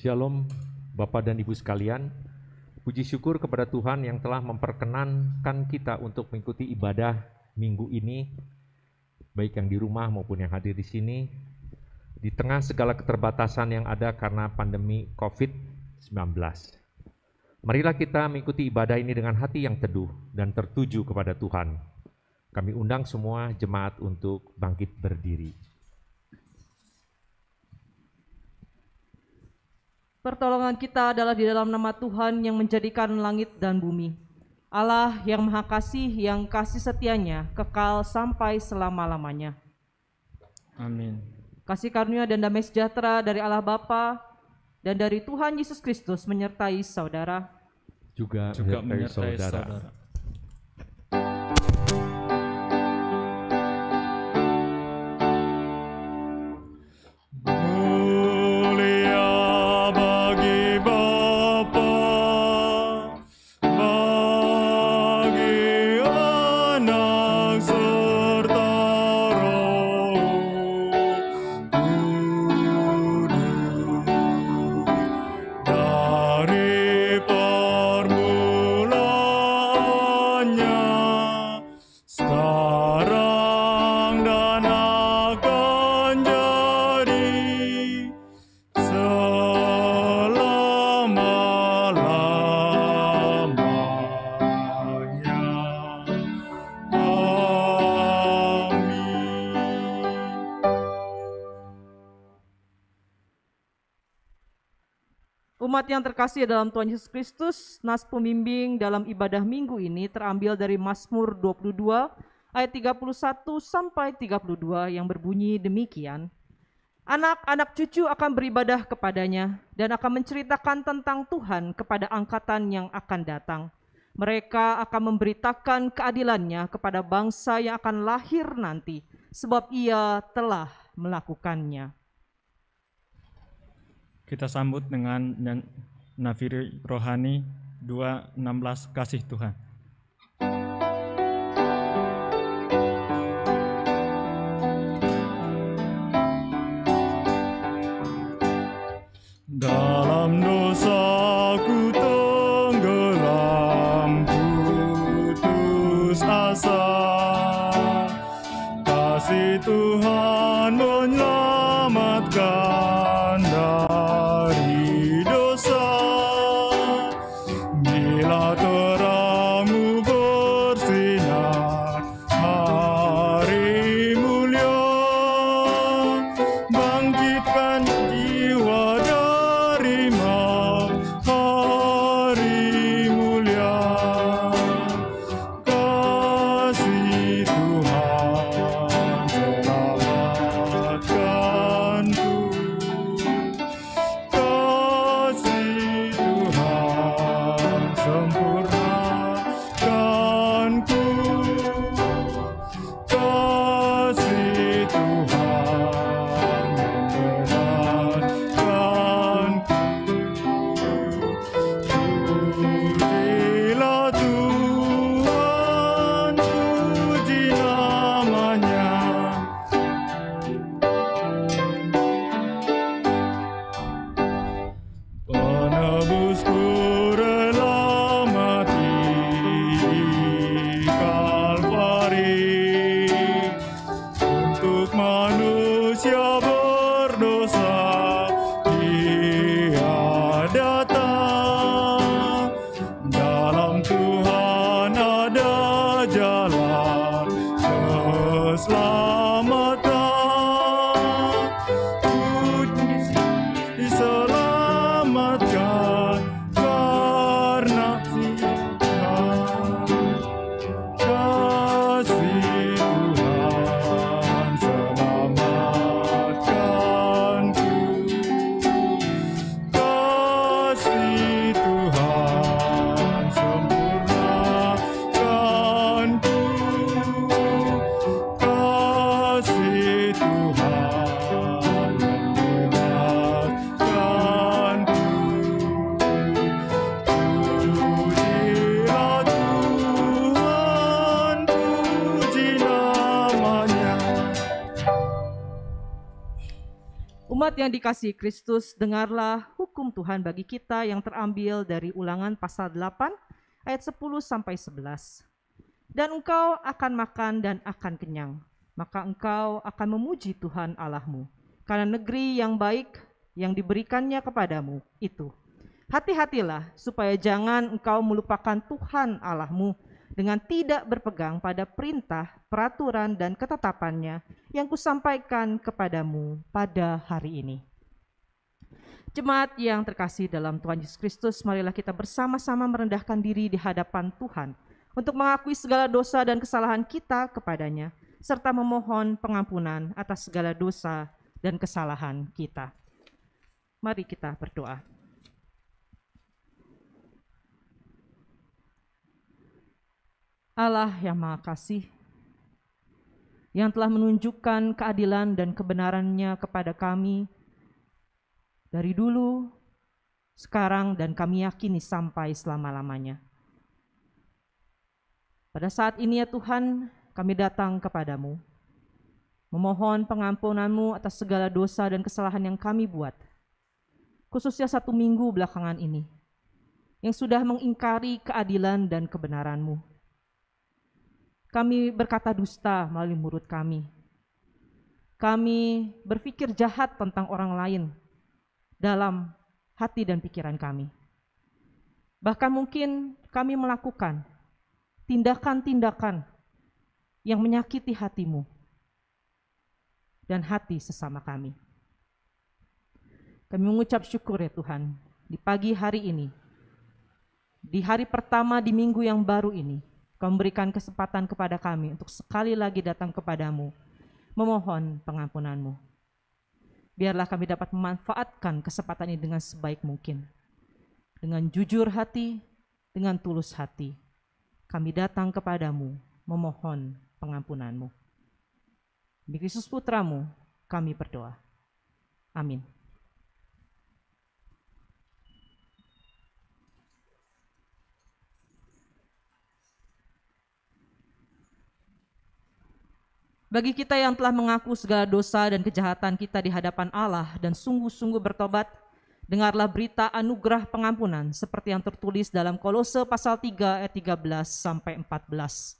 Shalom Bapak dan Ibu sekalian, puji syukur kepada Tuhan yang telah memperkenankan kita untuk mengikuti ibadah minggu ini, baik yang di rumah maupun yang hadir di sini, di tengah segala keterbatasan yang ada karena pandemi COVID-19. Marilah kita mengikuti ibadah ini dengan hati yang teduh dan tertuju kepada Tuhan. Kami undang semua jemaat untuk bangkit berdiri. Pertolongan kita adalah di dalam nama Tuhan yang menjadikan langit dan bumi. Allah yang Maha Kasih, yang kasih setianya kekal sampai selama-lamanya. Amin. Kasih karunia dan damai sejahtera dari Allah Bapa dan dari Tuhan Yesus Kristus menyertai saudara. Juga menyertai saudara. Umat yang terkasih dalam Tuhan Yesus Kristus, nas pembimbing dalam ibadah minggu ini terambil dari Mazmur 22 ayat 31 sampai 32 yang berbunyi demikian. Anak-anak cucu akan beribadah kepadanya dan akan menceritakan tentang Tuhan kepada angkatan yang akan datang. Mereka akan memberitakan keadilannya kepada bangsa yang akan lahir nanti, sebab ia telah melakukannya. Kita sambut dengan nafiri rohani 2:16 kasih Tuhan. Dalam dosaku tenggelam, putus asa, kasih Tuhan menyelamatkan dari dosa. Bila terangmu bersinar, hari mulia, bangkitkan jiwa dari maut, hari mulia. Kasih Tuhan selamatkanku, kasih Tuhan sempurnakanku, kasih Tuhan membenarkanku. Pujilah Tuhan, puji namanya. Penebusku rela mati di Kalvari untuk manusia berdosa. Dia datang, dalam Tuhan ada jalan keselamatan. Diselamatkan karena Tuhan, kasih Tuhan selamatkanku, kasih Tuhan sempurnakanku, kasih Tuhan membenarkanku. Pujilah Tuhan, puji namanya. Umat yang dikasihi Kristus, dengarlah hukum hukum Tuhan bagi kita yang terambil dari Ulangan pasal 8 ayat 10 sampai 11. Dan engkau akan makan dan akan kenyang, maka engkau akan memuji Tuhan Allahmu, karena negeri yang baik yang diberikannya kepadamu itu. Hati-hatilah supaya jangan engkau melupakan Tuhan Allahmu dengan tidak berpegang pada perintah, peraturan, dan ketetapannya yang kusampaikan kepadamu pada hari ini. Jemaat yang terkasih dalam Tuhan Yesus Kristus, marilah kita bersama-sama merendahkan diri di hadapan Tuhan untuk mengakui segala dosa dan kesalahan kita kepadanya, serta memohon pengampunan atas segala dosa dan kesalahan kita. Mari kita berdoa. Allah yang Maha Kasih, yang telah menunjukkan keadilan dan kebenarannya kepada kami dari dulu, sekarang, dan kami yakini sampai selama-lamanya. Pada saat ini ya Tuhan, kami datang kepadamu, memohon pengampunan-Mu atas segala dosa dan kesalahan yang kami buat, khususnya 1 minggu belakangan ini, yang sudah mengingkari keadilan dan kebenaran-Mu. Kami berkata dusta melalui mulut kami. Kami berpikir jahat tentang orang lain dalam hati dan pikiran kami. Bahkan mungkin kami melakukan tindakan-tindakan yang menyakiti hati-Mu dan hati sesama kami. Kami mengucap syukur ya Tuhan, di pagi hari ini, di hari pertama di minggu yang baru ini, Kau memberikan kesempatan kepada kami untuk sekali lagi datang kepadamu, memohon pengampunan-Mu. Biarlah kami dapat memanfaatkan kesempatan ini dengan sebaik mungkin. Dengan jujur hati, dengan tulus hati, kami datang kepadamu, memohon pengampunan-Mu. Demi Kristus Putra-Mu, kami berdoa. Amin. Bagi kita yang telah mengaku segala dosa dan kejahatan kita di hadapan Allah dan sungguh-sungguh bertobat, dengarlah berita anugerah pengampunan seperti yang tertulis dalam Kolose pasal 3 ayat 13 sampai 14.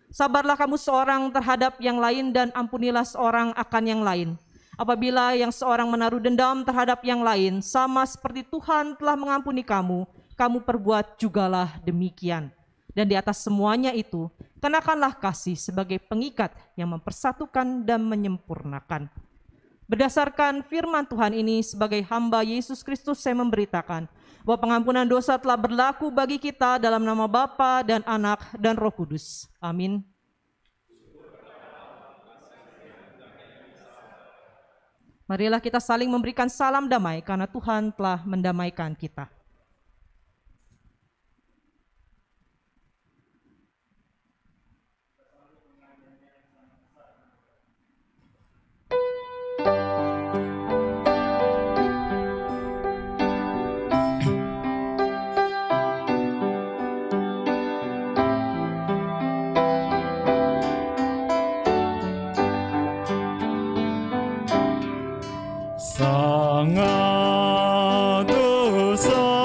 Sabarlah kamu seorang terhadap yang lain dan ampunilah seorang akan yang lain. Apabila yang seorang menaruh dendam terhadap yang lain, sama seperti Tuhan telah mengampuni kamu, kamu perbuat jugalah demikian. Dan di atas semuanya itu, kenakanlah kasih sebagai pengikat yang mempersatukan dan menyempurnakan. Berdasarkan firman Tuhan ini, sebagai hamba Yesus Kristus saya memberitakan bahwa pengampunan dosa telah berlaku bagi kita dalam nama Bapa dan Anak dan Roh Kudus. Amin. Marilah kita saling memberikan salam damai karena Tuhan telah mendamaikan kita. Sangat dosa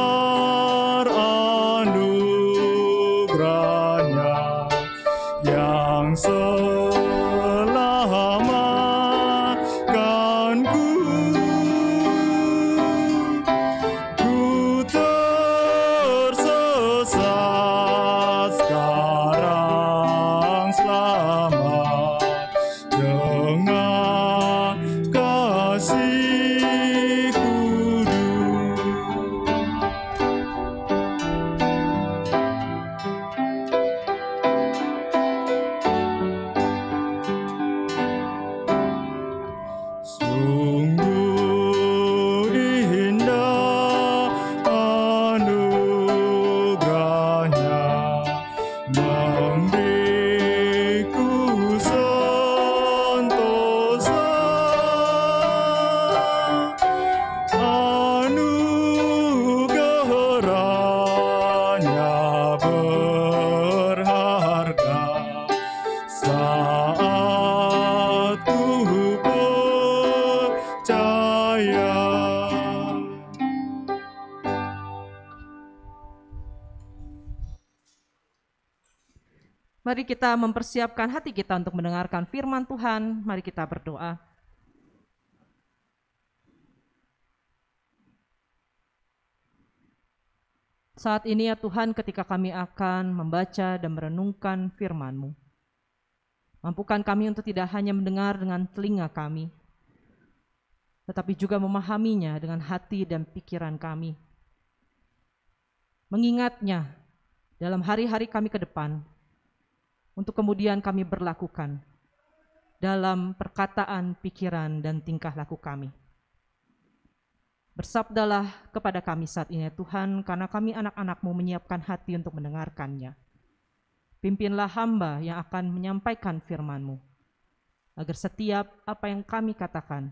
Mari kita mempersiapkan hati kita untuk mendengarkan firman Tuhan. Mari kita berdoa. Saat ini ya Tuhan, ketika kami akan membaca dan merenungkan firman-Mu, mampukan kami untuk tidak hanya mendengar dengan telinga kami, tetapi juga memahaminya dengan hati dan pikiran kami. Mengingatnya dalam hari-hari kami ke depan, untuk kemudian kami berlakukan dalam perkataan, pikiran, dan tingkah laku kami. Bersabdalah kepada kami saat ini Tuhan, karena kami anak-anak-Mu menyiapkan hati untuk mendengarkannya. Pimpinlah hamba yang akan menyampaikan firman-Mu, agar setiap apa yang kami katakan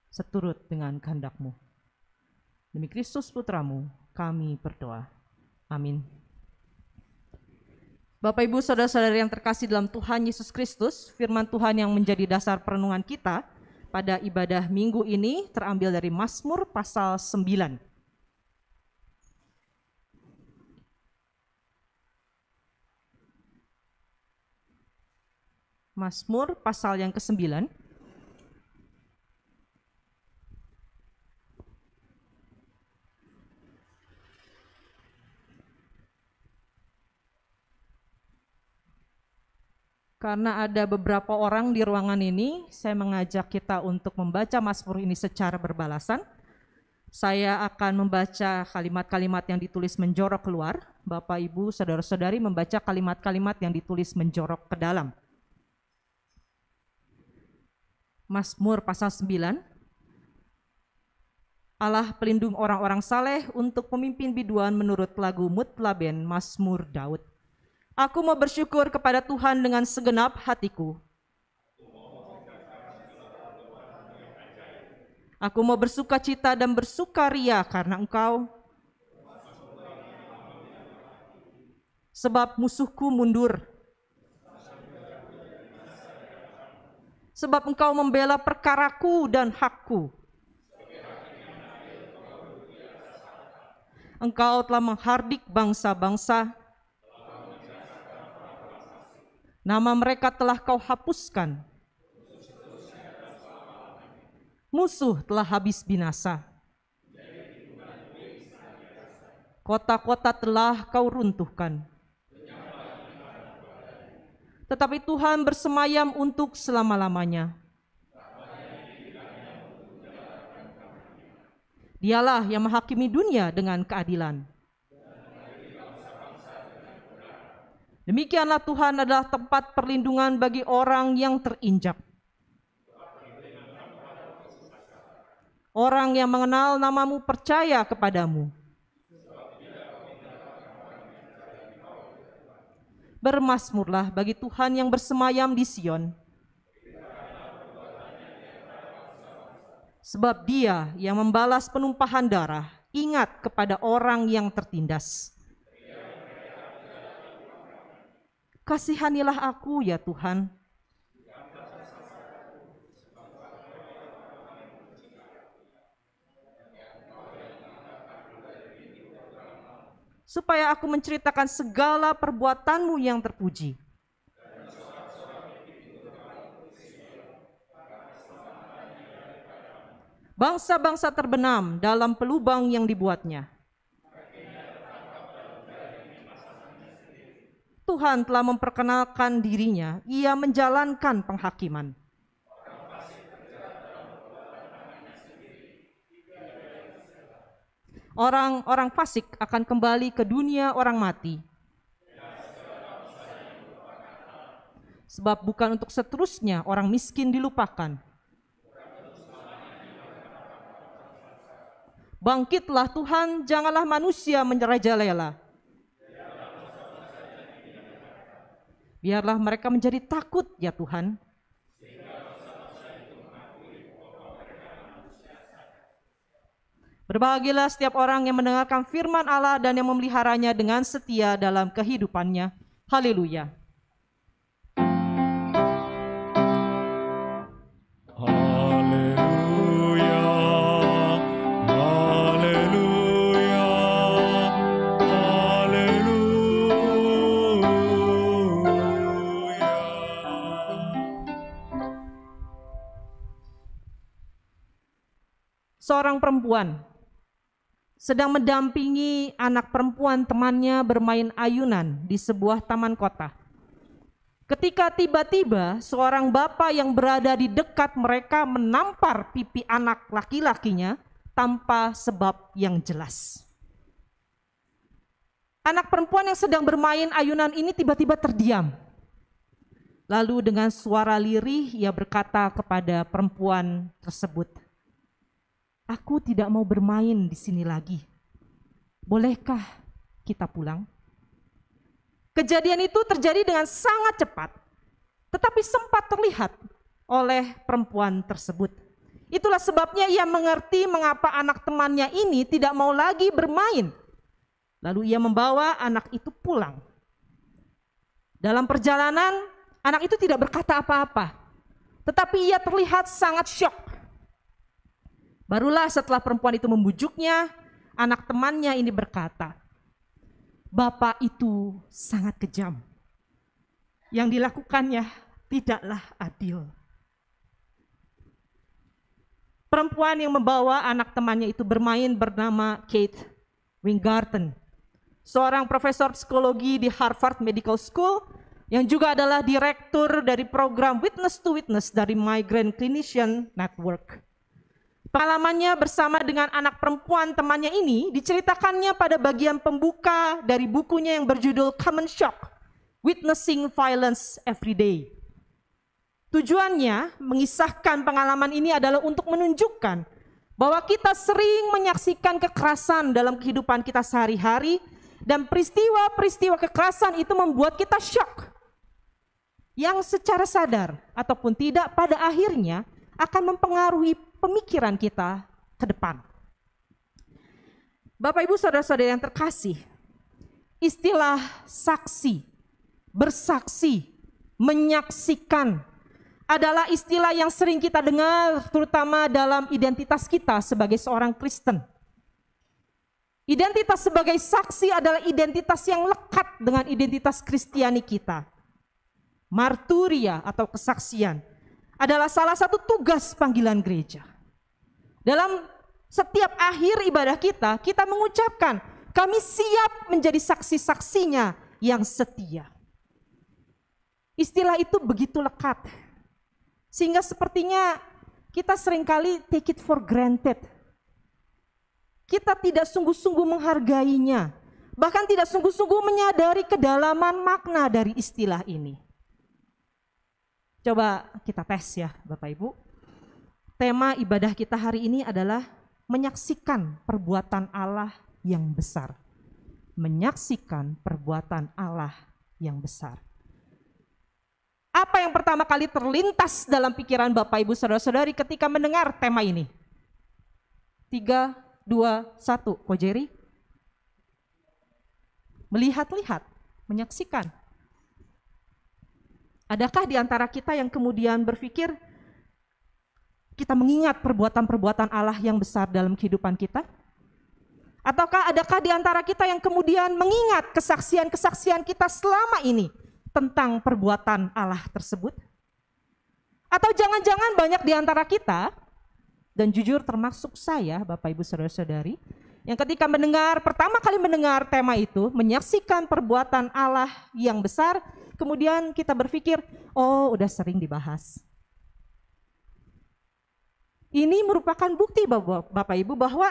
seturut dengan kehendak-Mu. Demi Kristus Putra-Mu, kami berdoa. Amin. Bapak, Ibu, Saudara-saudari yang terkasih dalam Tuhan Yesus Kristus, firman Tuhan yang menjadi dasar perenungan kita pada ibadah minggu ini terambil dari Mazmur pasal 9. Mazmur pasal yang ke-9. Karena ada beberapa orang di ruangan ini, saya mengajak kita untuk membaca Mazmur ini secara berbalasan. Saya akan membaca kalimat-kalimat yang ditulis menjorok keluar. Bapak, Ibu, Saudara-saudari membaca kalimat-kalimat yang ditulis menjorok ke dalam. Mazmur pasal 9. Allah pelindung orang-orang saleh untuk pemimpin biduan menurut lagu Mutlaben Mazmur Daud. Aku mau bersyukur kepada Tuhan dengan segenap hatiku. Aku mau bersuka cita dan bersukaria karena Engkau. Sebab musuhku mundur. Sebab Engkau membela perkaraku dan hakku. Engkau telah menghardik bangsa-bangsa. Nama mereka telah Kau hapuskan. Musuh telah habis binasa. Kota-kota telah Kau runtuhkan. Tetapi Tuhan bersemayam untuk selama-lamanya. Dialah yang menghakimi dunia dengan keadilan. Demikianlah Tuhan adalah tempat perlindungan bagi orang yang terinjak. Orang yang mengenal nama-Mu percaya kepada-Mu. Bermasmurlah bagi Tuhan yang bersemayam di Sion. Sebab Dia yang membalas penumpahan darah, ingat kepada orang yang tertindas. Kasihanilah aku ya Tuhan. Supaya aku menceritakan segala perbuatan-Mu yang terpuji. Bangsa-bangsa terbenam dalam pelubang yang dibuatnya. Tuhan telah memperkenalkan dirinya, Ia menjalankan penghakiman. Orang-orang fasik akan kembali ke dunia orang mati. Sebab bukan untuk seterusnya orang miskin dilupakan. Bangkitlah Tuhan, janganlah manusia merajalela. Biarlah mereka menjadi takut ya Tuhan. Berbahagialah setiap orang yang mendengarkan firman Allah dan yang memeliharanya dengan setia dalam kehidupannya. Haleluya. Haleluya, haleluya, haleluya. seorang perempuan sedang mendampingi anak perempuan temannya bermain ayunan di sebuah taman kota. Ketika tiba-tiba seorang bapak yang berada di dekat mereka menampar pipi anak laki-lakinya tanpa sebab yang jelas. Anak perempuan yang sedang bermain ayunan ini tiba-tiba terdiam. Lalu dengan suara lirih ia berkata kepada perempuan tersebut, "Aku tidak mau bermain di sini lagi. Bolehkah kita pulang?" Kejadian itu terjadi dengan sangat cepat, tetapi sempat terlihat oleh perempuan tersebut. Itulah sebabnya ia mengerti mengapa anak temannya ini tidak mau lagi bermain. Lalu ia membawa anak itu pulang. Dalam perjalanan, anak itu tidak berkata apa-apa, tetapi ia terlihat sangat syok. Barulah setelah perempuan itu membujuknya, anak temannya ini berkata, "Bapak itu sangat kejam. Yang dilakukannya tidaklah adil." Perempuan yang membawa anak temannya itu bermain bernama Kate Weingarten, seorang profesor psikologi di Harvard Medical School yang juga adalah direktur dari program Witness to Witness dari Migrant Clinician Network. Pengalamannya bersama dengan anak perempuan temannya ini diceritakannya pada bagian pembuka dari bukunya yang berjudul Common Shock, Witnessing Violence Every Day. Tujuannya mengisahkan pengalaman ini adalah untuk menunjukkan bahwa kita sering menyaksikan kekerasan dalam kehidupan kita sehari-hari dan peristiwa-peristiwa kekerasan itu membuat kita syok. Yang secara sadar ataupun tidak pada akhirnya akan mempengaruhi pemikiran kita ke depan. Bapak Ibu saudara-saudara yang terkasih, istilah saksi, bersaksi, menyaksikan adalah istilah yang sering kita dengar terutama dalam identitas kita sebagai seorang Kristen. Identitas sebagai saksi adalah identitas yang lekat dengan identitas Kristiani kita. Marturia atau kesaksian adalah salah satu tugas panggilan gereja. Dalam setiap akhir ibadah kita, kita mengucapkan, kami siap menjadi saksi-saksinya yang setia. Istilah itu begitu lekat, sehingga sepertinya kita seringkali take it for granted. Kita tidak sungguh-sungguh menghargainya, bahkan tidak sungguh-sungguh menyadari kedalaman makna dari istilah ini. Coba kita tes ya Bapak Ibu. Tema ibadah kita hari ini adalah menyaksikan perbuatan Allah yang besar. Menyaksikan perbuatan Allah yang besar. Apa yang pertama kali terlintas dalam pikiran Bapak Ibu saudara-saudari ketika mendengar tema ini? 3, 2, 1, Ko Jerry? Melihat-lihat, menyaksikan. Adakah di antara kita yang kemudian berpikir, kita mengingat perbuatan-perbuatan Allah yang besar dalam kehidupan kita? Ataukah adakah di antara kita yang kemudian mengingat kesaksian-kesaksian kita selama ini tentang perbuatan Allah tersebut? Atau jangan-jangan banyak di antara kita, dan jujur termasuk saya Bapak Ibu Saudara-saudari, yang ketika pertama kali mendengar tema itu, menyaksikan perbuatan Allah yang besar, kemudian kita berpikir, oh udah sering dibahas. Ini merupakan bukti Bapak Ibu bahwa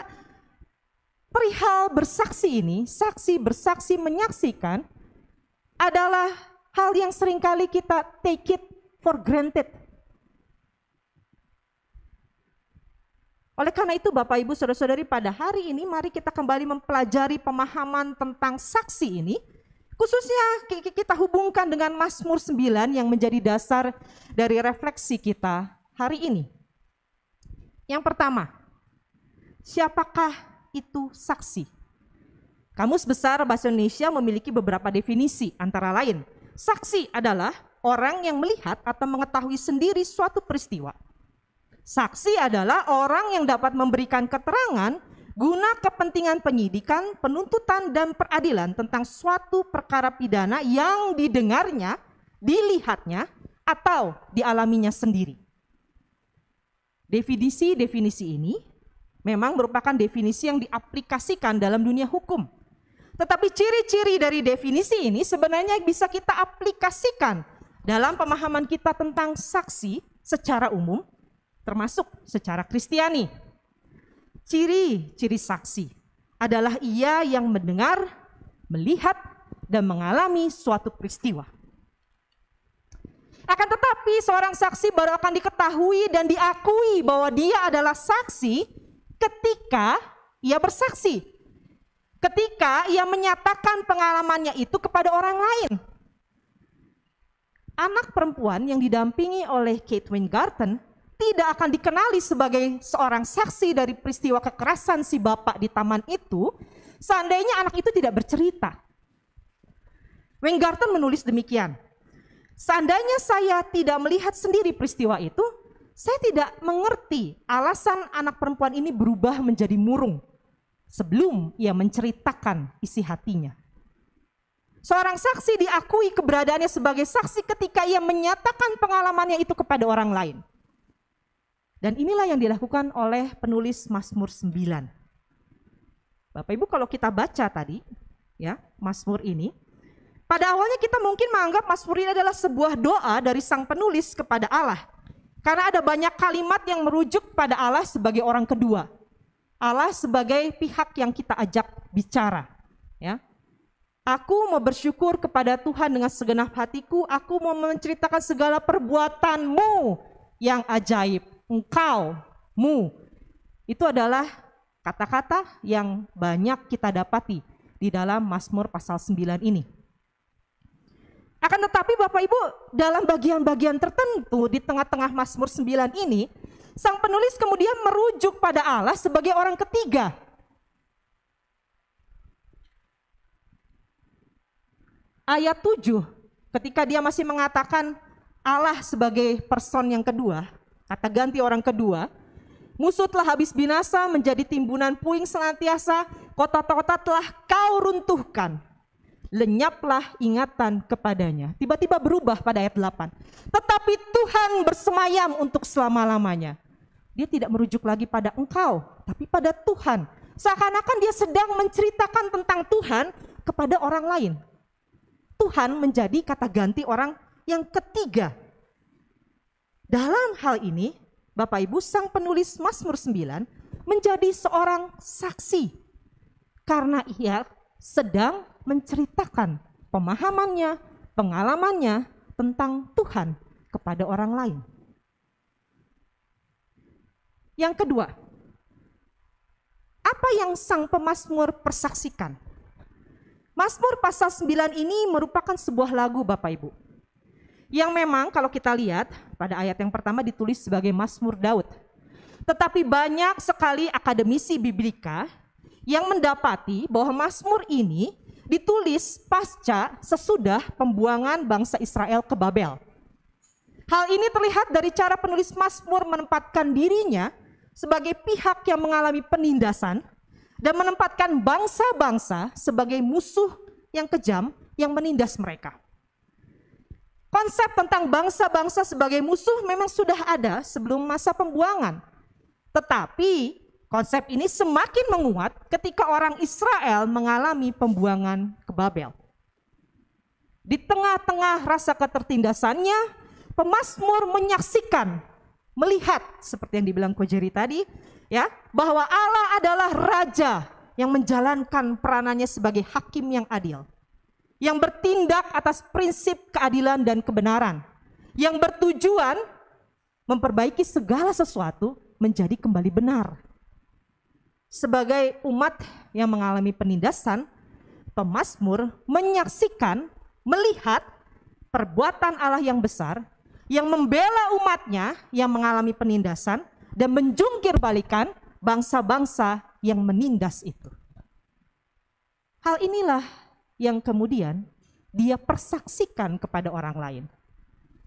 perihal bersaksi ini, saksi bersaksi menyaksikan adalah hal yang seringkali kita take it for granted. Oleh karena itu Bapak Ibu Saudara-saudari, pada hari ini mari kita kembali mempelajari pemahaman tentang saksi ini, khususnya kita hubungkan dengan Mazmur 9 yang menjadi dasar dari refleksi kita hari ini. Yang pertama, siapakah itu saksi? Kamus Besar Bahasa Indonesia memiliki beberapa definisi, antara lain, saksi adalah orang yang melihat atau mengetahui sendiri suatu peristiwa. Saksi adalah orang yang dapat memberikan keterangan guna kepentingan penyidikan, penuntutan, dan peradilan tentang suatu perkara pidana yang didengarnya, dilihatnya, atau dialaminya sendiri. Definisi-definisi ini memang merupakan definisi yang diaplikasikan dalam dunia hukum. Tetapi ciri-ciri dari definisi ini sebenarnya bisa kita aplikasikan dalam pemahaman kita tentang saksi secara umum, termasuk secara Kristiani. Ciri-ciri saksi adalah ia yang mendengar, melihat, dan mengalami suatu peristiwa. Akan tetapi seorang saksi baru akan diketahui dan diakui bahwa dia adalah saksi ketika ia bersaksi. Ketika ia menyatakan pengalamannya itu kepada orang lain. Anak perempuan yang didampingi oleh Kate Weingarten tidak akan dikenali sebagai seorang saksi dari peristiwa kekerasan si bapak di taman itu, seandainya anak itu tidak bercerita. Weingarten menulis demikian, seandainya saya tidak melihat sendiri peristiwa itu, saya tidak mengerti alasan anak perempuan ini berubah menjadi murung sebelum ia menceritakan isi hatinya. Seorang saksi diakui keberadaannya sebagai saksi ketika ia menyatakan pengalamannya itu kepada orang lain. Dan inilah yang dilakukan oleh penulis Mazmur 9. Bapak Ibu, kalau kita baca tadi, ya, Mazmur ini, pada awalnya kita mungkin menganggap Mazmur ini adalah sebuah doa dari sang penulis kepada Allah. Karena ada banyak kalimat yang merujuk pada Allah sebagai orang kedua. Allah sebagai pihak yang kita ajak bicara, ya. Aku mau bersyukur kepada Tuhan dengan segenap hatiku, aku mau menceritakan segala perbuatanmu yang ajaib, engkau-mu. Itu adalah kata-kata yang banyak kita dapati di dalam Mazmur pasal 9 ini. Akan tetapi Bapak Ibu, dalam bagian-bagian tertentu di tengah-tengah Mazmur 9 ini, sang penulis kemudian merujuk pada Allah sebagai orang ketiga. Ayat 7, ketika dia masih mengatakan Allah sebagai person yang kedua, kata ganti orang kedua, musuh telah habis binasa, menjadi timbunan puing senantiasa, kota-kota telah kau runtuhkan, lenyaplah ingatan kepadanya. Tiba-tiba berubah pada ayat 8. Tetapi Tuhan bersemayam untuk selama-lamanya. Dia tidak merujuk lagi pada engkau, tapi pada Tuhan. Seakan-akan dia sedang menceritakan tentang Tuhan kepada orang lain. Tuhan menjadi kata ganti orang yang ketiga. Dalam hal ini, Bapak Ibu, sang penulis Mazmur 9 menjadi seorang saksi. Karena ia sedang menceritakan pemahamannya, pengalamannya tentang Tuhan kepada orang lain. Yang kedua, apa yang sang pemazmur persaksikan? Mazmur pasal 9 ini merupakan sebuah lagu Bapak Ibu. Yang memang kalau kita lihat pada ayat yang pertama ditulis sebagai Mazmur Daud. Tetapi banyak sekali akademisi biblika yang mendapati bahwa Mazmur ini ditulis pasca sesudah pembuangan bangsa Israel ke Babel. Hal ini terlihat dari cara penulis Mazmur menempatkan dirinya sebagai pihak yang mengalami penindasan dan menempatkan bangsa-bangsa sebagai musuh yang kejam yang menindas mereka. Konsep tentang bangsa-bangsa sebagai musuh memang sudah ada sebelum masa pembuangan. Tetapi konsep ini semakin menguat ketika orang Israel mengalami pembuangan ke Babel. Di tengah-tengah rasa ketertindasannya, pemazmur menyaksikan, melihat seperti yang dibilang Ko Jerry tadi, ya, bahwa Allah adalah raja yang menjalankan peranannya sebagai hakim yang adil, yang bertindak atas prinsip keadilan dan kebenaran, yang bertujuan memperbaiki segala sesuatu menjadi kembali benar. Sebagai umat yang mengalami penindasan, pemazmur menyaksikan, melihat perbuatan Allah yang besar, yang membela umatnya yang mengalami penindasan dan menjungkir balikan bangsa-bangsa yang menindas itu. Hal inilah yang kemudian dia persaksikan kepada orang lain.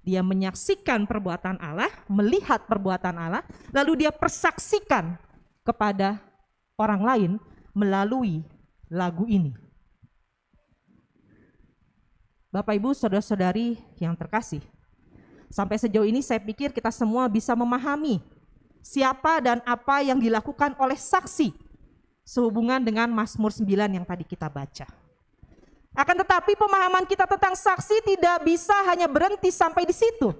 Dia menyaksikan perbuatan Allah, melihat perbuatan Allah, lalu dia persaksikan kepada orang lain melalui lagu ini. Bapak Ibu, saudara-saudari yang terkasih, sampai sejauh ini saya pikir kita semua bisa memahami siapa dan apa yang dilakukan oleh saksi sehubungan dengan Mazmur 9 yang tadi kita baca. Akan tetapi pemahaman kita tentang saksi tidak bisa hanya berhenti sampai di situ.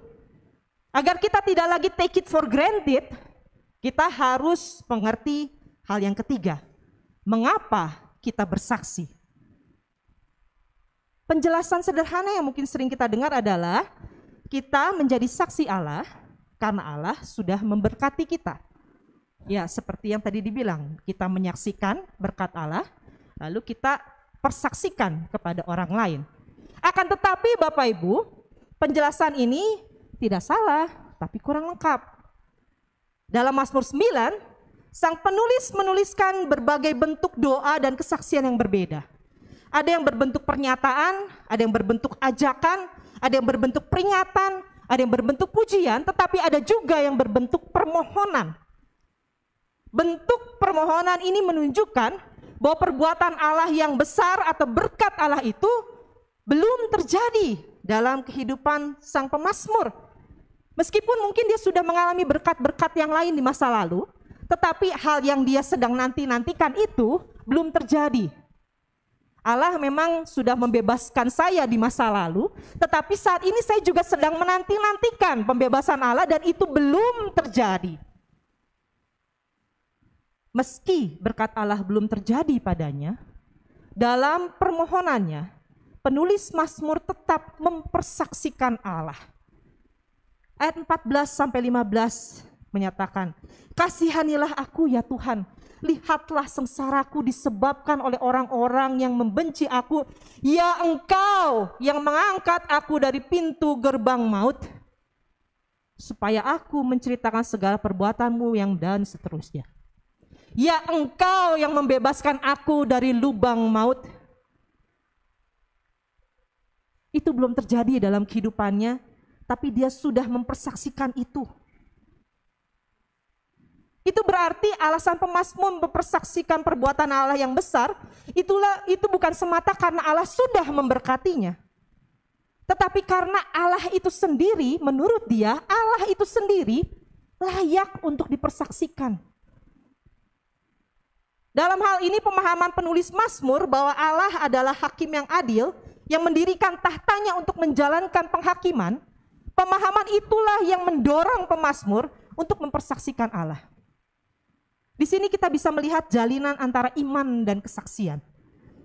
Agar kita tidak lagi take it for granted, kita harus mengerti hal yang ketiga. Mengapa kita bersaksi? Penjelasan sederhana yang mungkin sering kita dengar adalah kita menjadi saksi Allah karena Allah sudah memberkati kita. Ya, seperti yang tadi dibilang, kita menyaksikan berkat Allah, lalu kita persaksikan kepada orang lain. Akan tetapi Bapak Ibu, penjelasan ini tidak salah, tapi kurang lengkap. Dalam Mazmur 9, sang penulis menuliskan berbagai bentuk doa dan kesaksian yang berbeda. Ada yang berbentuk pernyataan, ada yang berbentuk ajakan, ada yang berbentuk peringatan, ada yang berbentuk pujian, tetapi ada juga yang berbentuk permohonan. Bentuk permohonan ini menunjukkan bahwa perbuatan Allah yang besar atau berkat Allah itu belum terjadi dalam kehidupan sang pemazmur. Meskipun mungkin dia sudah mengalami berkat-berkat yang lain di masa lalu, tetapi hal yang dia sedang nanti-nantikan itu belum terjadi. Allah memang sudah membebaskan saya di masa lalu, tetapi saat ini saya juga sedang menanti-nantikan pembebasan Allah dan itu belum terjadi. Meski berkat Allah belum terjadi padanya, dalam permohonannya, penulis Mazmur tetap mempersaksikan Allah. Ayat 14-15 menyatakan, "Kasihanilah aku ya Tuhan, lihatlah sengsaraku disebabkan oleh orang-orang yang membenci aku. Ya Engkau yang mengangkat aku dari pintu gerbang maut, supaya aku menceritakan segala perbuatanmu yang dan seterusnya. Ya Engkau yang membebaskan aku dari lubang maut." Itu belum terjadi dalam kehidupannya, tapi dia sudah mempersaksikan itu. Itu berarti alasan pemazmur mempersaksikan perbuatan Allah yang besar, itu bukan semata karena Allah sudah memberkatinya. Tetapi karena Allah itu sendiri, menurut dia, Allah itu sendiri layak untuk dipersaksikan. Dalam hal ini pemahaman penulis Mazmur bahwa Allah adalah hakim yang adil, yang mendirikan tahtanya untuk menjalankan penghakiman, pemahaman itulah yang mendorong pemazmur untuk mempersaksikan Allah. Di sini kita bisa melihat jalinan antara iman dan kesaksian.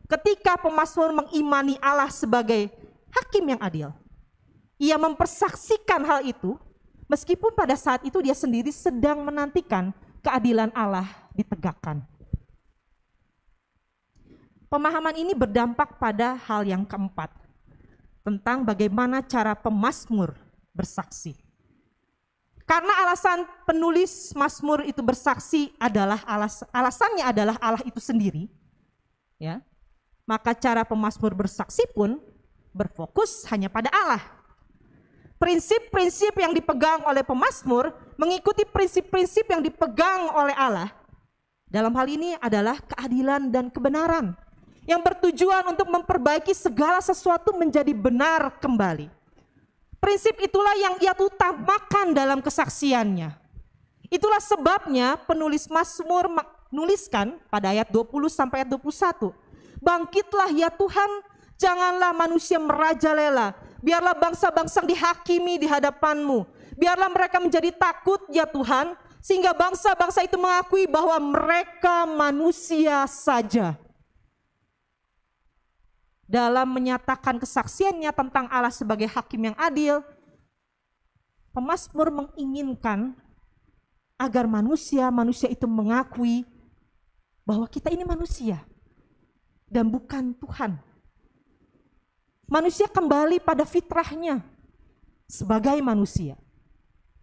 Ketika pemazmur mengimani Allah sebagai hakim yang adil, ia mempersaksikan hal itu, meskipun pada saat itu dia sendiri sedang menantikan keadilan Allah ditegakkan. Pemahaman ini berdampak pada hal yang keempat, tentang bagaimana cara pemazmur bersaksi. Karena alasan penulis Mazmur itu bersaksi adalah alasannya adalah Allah itu sendiri, ya. Maka cara pemazmur bersaksi pun berfokus hanya pada Allah. Prinsip-prinsip yang dipegang oleh pemazmur mengikuti prinsip-prinsip yang dipegang oleh Allah. Dalam hal ini adalah keadilan dan kebenaran yang bertujuan untuk memperbaiki segala sesuatu menjadi benar kembali. Prinsip itulah yang ia utamakan dalam kesaksiannya. Itulah sebabnya penulis Mazmur menuliskan pada ayat 20 sampai ayat 21. "Bangkitlah ya Tuhan, janganlah manusia merajalela. Biarlah bangsa-bangsa dihakimi di hadapan-Mu. Biarlah mereka menjadi takut ya Tuhan, sehingga bangsa-bangsa itu mengakui bahwa mereka manusia saja." Dalam menyatakan kesaksiannya tentang Allah sebagai hakim yang adil, pemazmur menginginkan agar manusia itu mengakui bahwa kita ini manusia dan bukan Tuhan. Manusia kembali pada fitrahnya sebagai manusia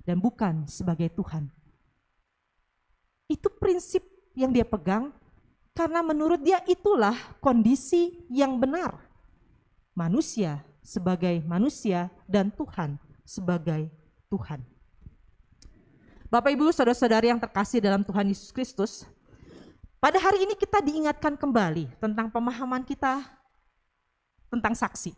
dan bukan sebagai Tuhan. Itu prinsip yang dia pegang. Karena menurut dia itulah kondisi yang benar. Manusia sebagai manusia dan Tuhan sebagai Tuhan. Bapak Ibu saudara-saudari yang terkasih dalam Tuhan Yesus Kristus, pada hari ini kita diingatkan kembali tentang pemahaman kita tentang saksi.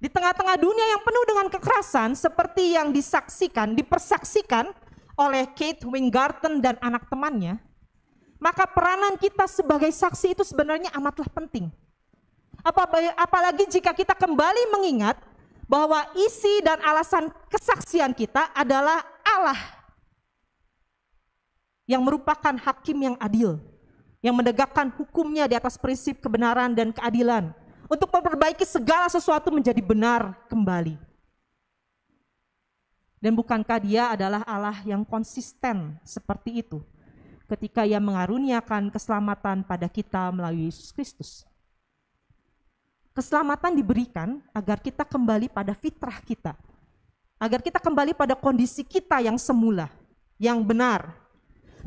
Di tengah-tengah dunia yang penuh dengan kekerasan seperti yang dipersaksikan oleh Kate Weingarten dan anak temannya, maka peranan kita sebagai saksi itu sebenarnya amatlah penting. Apalagi jika kita kembali mengingat bahwa isi dan alasan kesaksian kita adalah Allah yang merupakan hakim yang adil, yang menegakkan hukumnya di atas prinsip kebenaran dan keadilan untuk memperbaiki segala sesuatu menjadi benar kembali. Dan bukankah Dia adalah Allah yang konsisten seperti itu ketika Ia mengaruniakan keselamatan pada kita melalui Yesus Kristus? Keselamatan diberikan agar kita kembali pada fitrah kita, agar kita kembali pada kondisi kita yang semula, yang benar.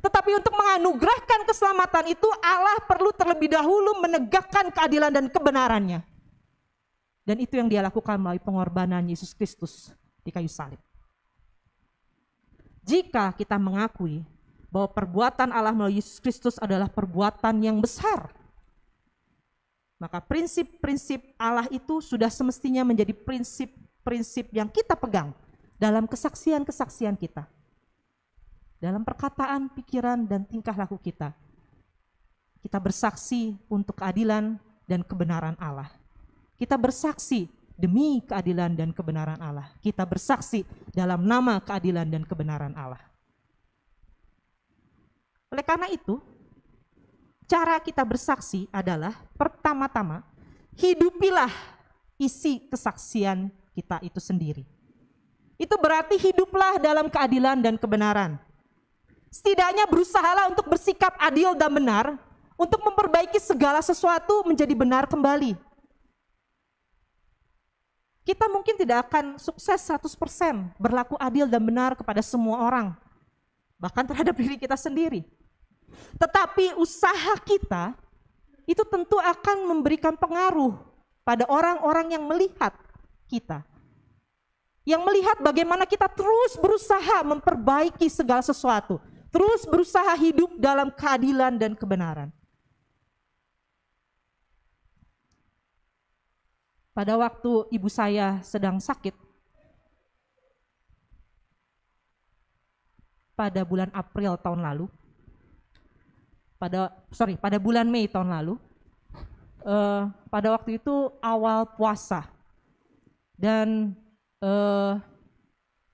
Tetapi untuk menganugerahkan keselamatan itu Allah perlu terlebih dahulu menegakkan keadilan dan kebenarannya. Dan itu yang Dia lakukan melalui pengorbanan Yesus Kristus di kayu salib. Jika kita mengakui bahwa perbuatan Allah melalui Yesus Kristus adalah perbuatan yang besar, maka prinsip-prinsip Allah itu sudah semestinya menjadi prinsip-prinsip yang kita pegang dalam kesaksian-kesaksian kita. Dalam perkataan, pikiran, dan tingkah laku kita. Kita bersaksi untuk keadilan dan kebenaran Allah. Kita bersaksi demi keadilan dan kebenaran Allah. Kita bersaksi dalam nama keadilan dan kebenaran Allah. Oleh karena itu, cara kita bersaksi adalah pertama-tama, hidupilah isi kesaksian kita itu sendiri. Itu berarti hiduplah dalam keadilan dan kebenaran. Setidaknya berusahalah untuk bersikap adil dan benar, untuk memperbaiki segala sesuatu menjadi benar kembali. Kita mungkin tidak akan sukses 100% berlaku adil dan benar kepada semua orang, bahkan terhadap diri kita sendiri. Tetapi usaha kita itu tentu akan memberikan pengaruh pada orang-orang yang melihat kita. Yang melihat bagaimana kita terus berusaha memperbaiki segala sesuatu, terus berusaha hidup dalam keadilan dan kebenaran. Pada waktu ibu saya sedang sakit, pada bulan April tahun lalu, pada bulan Mei tahun lalu, pada waktu itu awal puasa, dan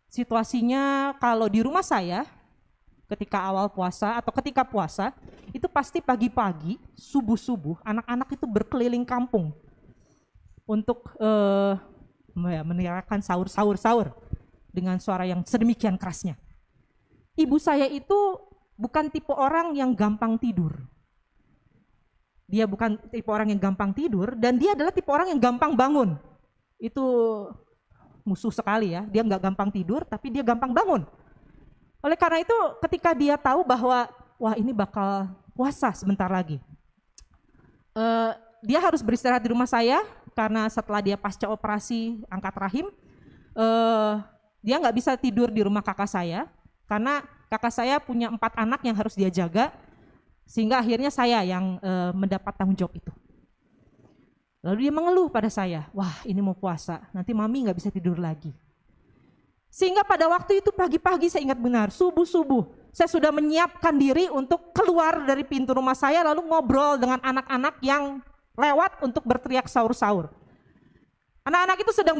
situasinya kalau di rumah saya ketika awal puasa atau ketika puasa itu pasti pagi-pagi, subuh-subuh anak-anak itu berkeliling kampung untuk meneriakkan sahur dengan suara yang sedemikian kerasnya. Ibu saya itu bukan tipe orang yang gampang tidur. Dia bukan tipe orang yang gampang tidur, dan dia adalah tipe orang yang gampang bangun. Itu musuh sekali ya, dia nggak gampang tidur tapi dia gampang bangun. Oleh karena itu ketika dia tahu bahwa wah ini bakal puasa sebentar lagi, dia harus beristirahat di rumah saya karena setelah dia pasca operasi angkat rahim, dia nggak bisa tidur di rumah kakak saya karena kakak saya punya 4 anak yang harus dia jaga, sehingga akhirnya saya yang mendapat tanggung jawab itu. Lalu dia mengeluh pada saya, wah ini mau puasa, nanti mami nggak bisa tidur lagi. Sehingga pada waktu itu pagi-pagi saya ingat benar, subuh-subuh saya sudah menyiapkan diri untuk keluar dari pintu rumah saya lalu ngobrol dengan anak-anak yang lewat untuk berteriak sahur-sahur. Anak-anak itu sedang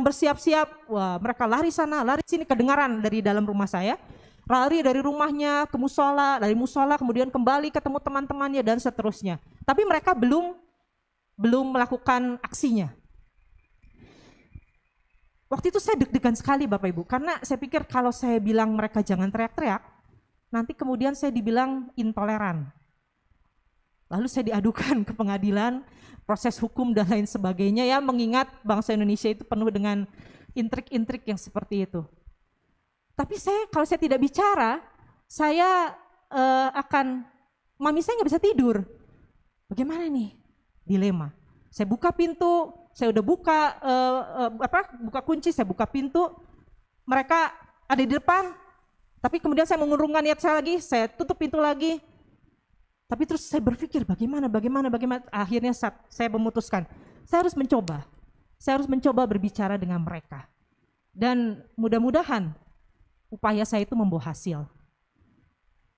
bersiap-siap, wah mereka lari sana, lari sini, kedengaran dari dalam rumah saya, lari dari rumahnya ke musola, dari musola kemudian kembali ketemu teman-temannya dan seterusnya. Tapi mereka belum melakukan aksinya. Waktu itu saya deg-degan sekali Bapak Ibu, karena saya pikir kalau saya bilang mereka jangan teriak-teriak, nanti kemudian saya dibilang intoleran. Lalu saya diadukan ke pengadilan, proses hukum dan lain sebagainya ya, mengingat bangsa Indonesia itu penuh dengan intrik-intrik yang seperti itu. Tapi kalau saya tidak bicara, saya mami saya nggak bisa tidur. Bagaimana nih? Dilema. Saya buka pintu, saya udah buka kunci, saya buka pintu, mereka ada di depan, tapi kemudian saya mengurungkan niat saya lagi, saya tutup pintu lagi. Tapi terus saya berpikir bagaimana, akhirnya saya memutuskan, saya harus mencoba berbicara dengan mereka. Dan mudah-mudahan upaya saya itu membawa hasil.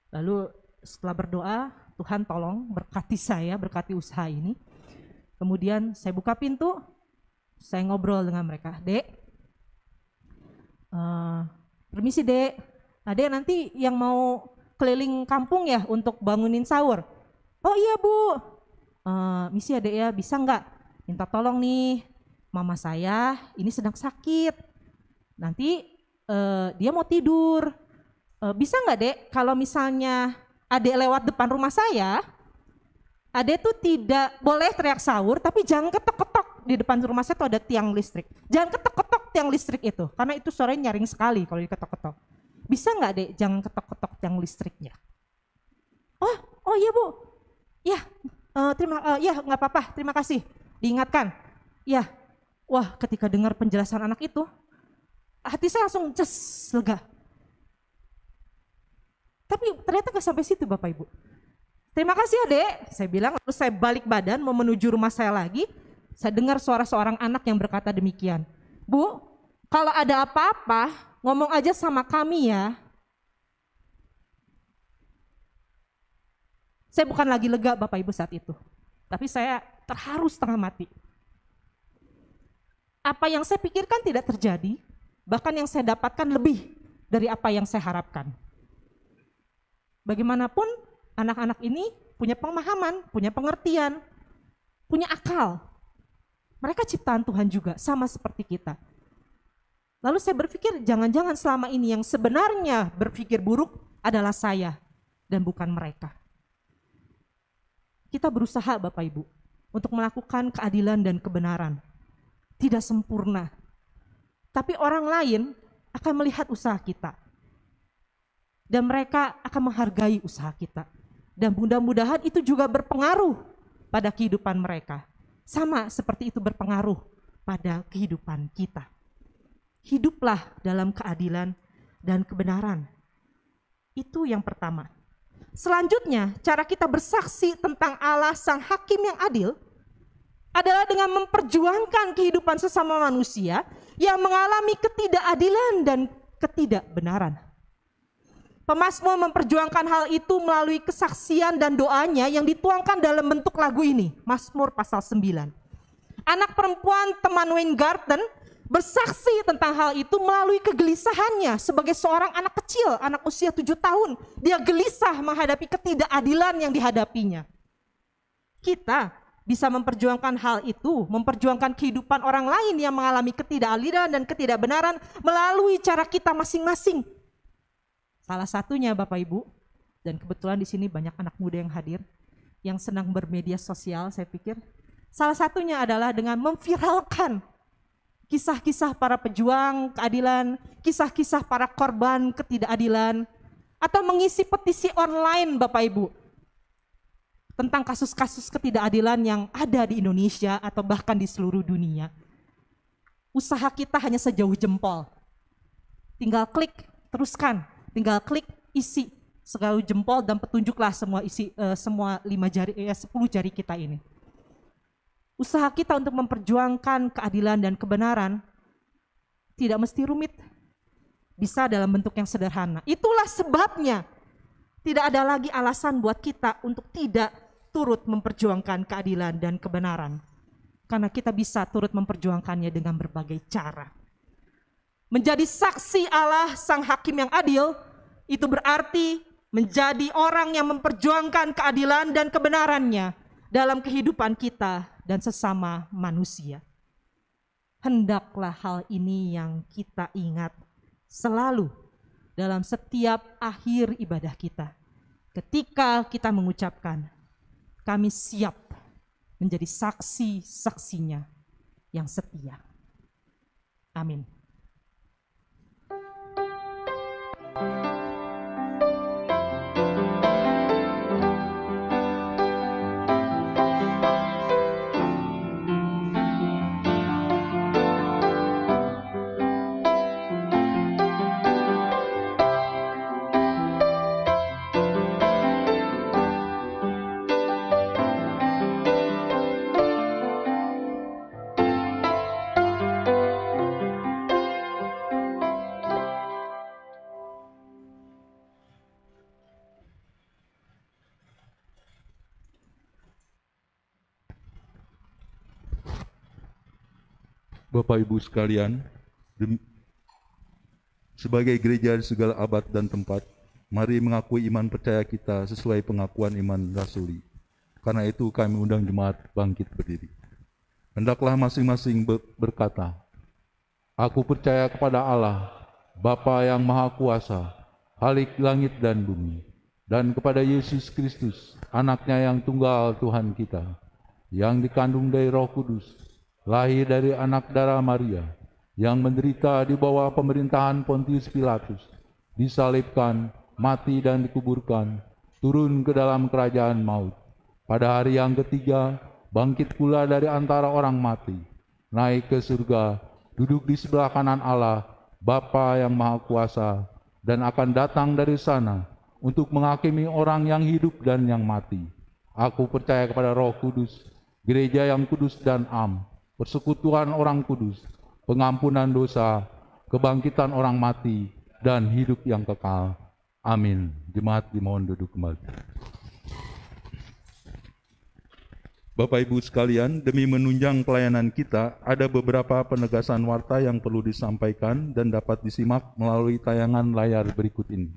Lalu setelah berdoa, Tuhan tolong berkati saya, berkati usaha ini. Kemudian saya buka pintu, saya ngobrol dengan mereka. Dek, permisi Dek, Dek nanti yang mau keliling kampung ya untuk bangunin sahur. Oh iya Bu, misi ya Dek ya, bisa nggak? Minta tolong nih, mama saya ini sedang sakit. Nanti dia mau tidur. Bisa nggak Dek kalau misalnya Adek lewat depan rumah saya, Adek tuh tidak boleh teriak sahur, tapi jangan ketok-ketok di depan rumah saya tuh ada tiang listrik. Jangan ketok-ketok tiang listrik itu, karena itu suaranya nyaring sekali kalau diketok-ketok. Bisa nggak Dek jangan ketok-ketok tiang listriknya? Oh iya Bu, ya ya nggak apa-apa, terima kasih, diingatkan. Ya, wah ketika dengar penjelasan anak itu, hati saya langsung lega. Tapi ternyata gak sampai situ Bapak Ibu. Terima kasih ya Dek, saya bilang, lalu saya balik badan mau menuju rumah saya lagi, saya dengar suara seorang anak yang berkata demikian. Bu, kalau ada apa-apa ngomong aja sama kami ya. Saya bukan lagi lega Bapak Ibu saat itu, tapi saya terharu setengah mati. Apa yang saya pikirkan tidak terjadi, bahkan yang saya dapatkan lebih dari apa yang saya harapkan. Bagaimanapun anak-anak ini punya pemahaman, punya pengertian, punya akal. Mereka ciptaan Tuhan juga, sama seperti kita. Lalu saya berpikir jangan-jangan selama ini yang sebenarnya berpikir buruk adalah saya dan bukan mereka. Kita berusaha Bapak Ibu untuk melakukan keadilan dan kebenaran. Tidak sempurna. Tapi orang lain akan melihat usaha kita. Dan mereka akan menghargai usaha kita. Dan mudah-mudahan itu juga berpengaruh pada kehidupan mereka. Sama seperti itu berpengaruh pada kehidupan kita. Hiduplah dalam keadilan dan kebenaran. Itu yang pertama. Selanjutnya, cara kita bersaksi tentang Allah Sang Hakim yang adil adalah dengan memperjuangkan kehidupan sesama manusia yang mengalami ketidakadilan dan ketidakbenaran. Pemazmur memperjuangkan hal itu melalui kesaksian dan doanya yang dituangkan dalam bentuk lagu ini, Mazmur pasal 9. Anak perempuan teman Weingarten bersaksi tentang hal itu melalui kegelisahannya sebagai seorang anak kecil, anak usia 7 tahun. Dia gelisah menghadapi ketidakadilan yang dihadapinya. Kita bisa memperjuangkan hal itu, memperjuangkan kehidupan orang lain yang mengalami ketidakadilan dan ketidakbenaran melalui cara kita masing-masing. Salah satunya Bapak Ibu, dan kebetulan di sini banyak anak muda yang hadir, yang senang bermedia sosial saya pikir. Salah satunya adalah dengan memviralkan kisah-kisah para pejuang keadilan, kisah-kisah para korban ketidakadilan, atau mengisi petisi online Bapak Ibu, tentang kasus-kasus ketidakadilan yang ada di Indonesia atau bahkan di seluruh dunia. Usaha kita hanya sejauh jempol. Tinggal klik, teruskan. Tinggal klik, isi sejauh jempol dan petunjuklah semua isi semua 10 jari kita ini. Usaha kita untuk memperjuangkan keadilan dan kebenaran tidak mesti rumit. Bisa dalam bentuk yang sederhana. Itulah sebabnya tidak ada lagi alasan buat kita untuk tidak turut memperjuangkan keadilan dan kebenaran. Karena kita bisa turut memperjuangkannya dengan berbagai cara. Menjadi saksi Allah Sang Hakim yang adil, itu berarti menjadi orang yang memperjuangkan keadilan dan kebenarannya dalam kehidupan kita dan sesama manusia. Hendaklah hal ini yang kita ingat selalu dalam setiap akhir ibadah kita. Ketika kita mengucapkan, kami siap menjadi saksi-saksinya yang setia. Amin. Bapak Ibu sekalian, sebagai gereja di segala abad dan tempat, mari mengakui iman percaya kita sesuai pengakuan iman rasuli. Karena itu kami undang jemaat bangkit berdiri. Hendaklah masing-masing berkata, aku percaya kepada Allah, Bapa yang Maha Kuasa, Khalik langit dan bumi, dan kepada Yesus Kristus, anaknya yang tunggal Tuhan kita, yang dikandung dari Roh Kudus, lahir dari anak darah Maria, yang menderita di bawah pemerintahan Pontius Pilatus, disalibkan, mati dan dikuburkan, turun ke dalam kerajaan maut. Pada hari yang ketiga, bangkit pula dari antara orang mati, naik ke surga, duduk di sebelah kanan Allah, Bapa yang Maha Kuasa, dan akan datang dari sana untuk menghakimi orang yang hidup dan yang mati. Aku percaya kepada Roh Kudus, gereja yang kudus dan am, persekutuan orang kudus, pengampunan dosa, kebangkitan orang mati, dan hidup yang kekal. Amin. Jemaat dimohon duduk kembali. Bapak Ibu sekalian, demi menunjang pelayanan kita, ada beberapa penegasan warta yang perlu disampaikan dan dapat disimak melalui tayangan layar berikut ini.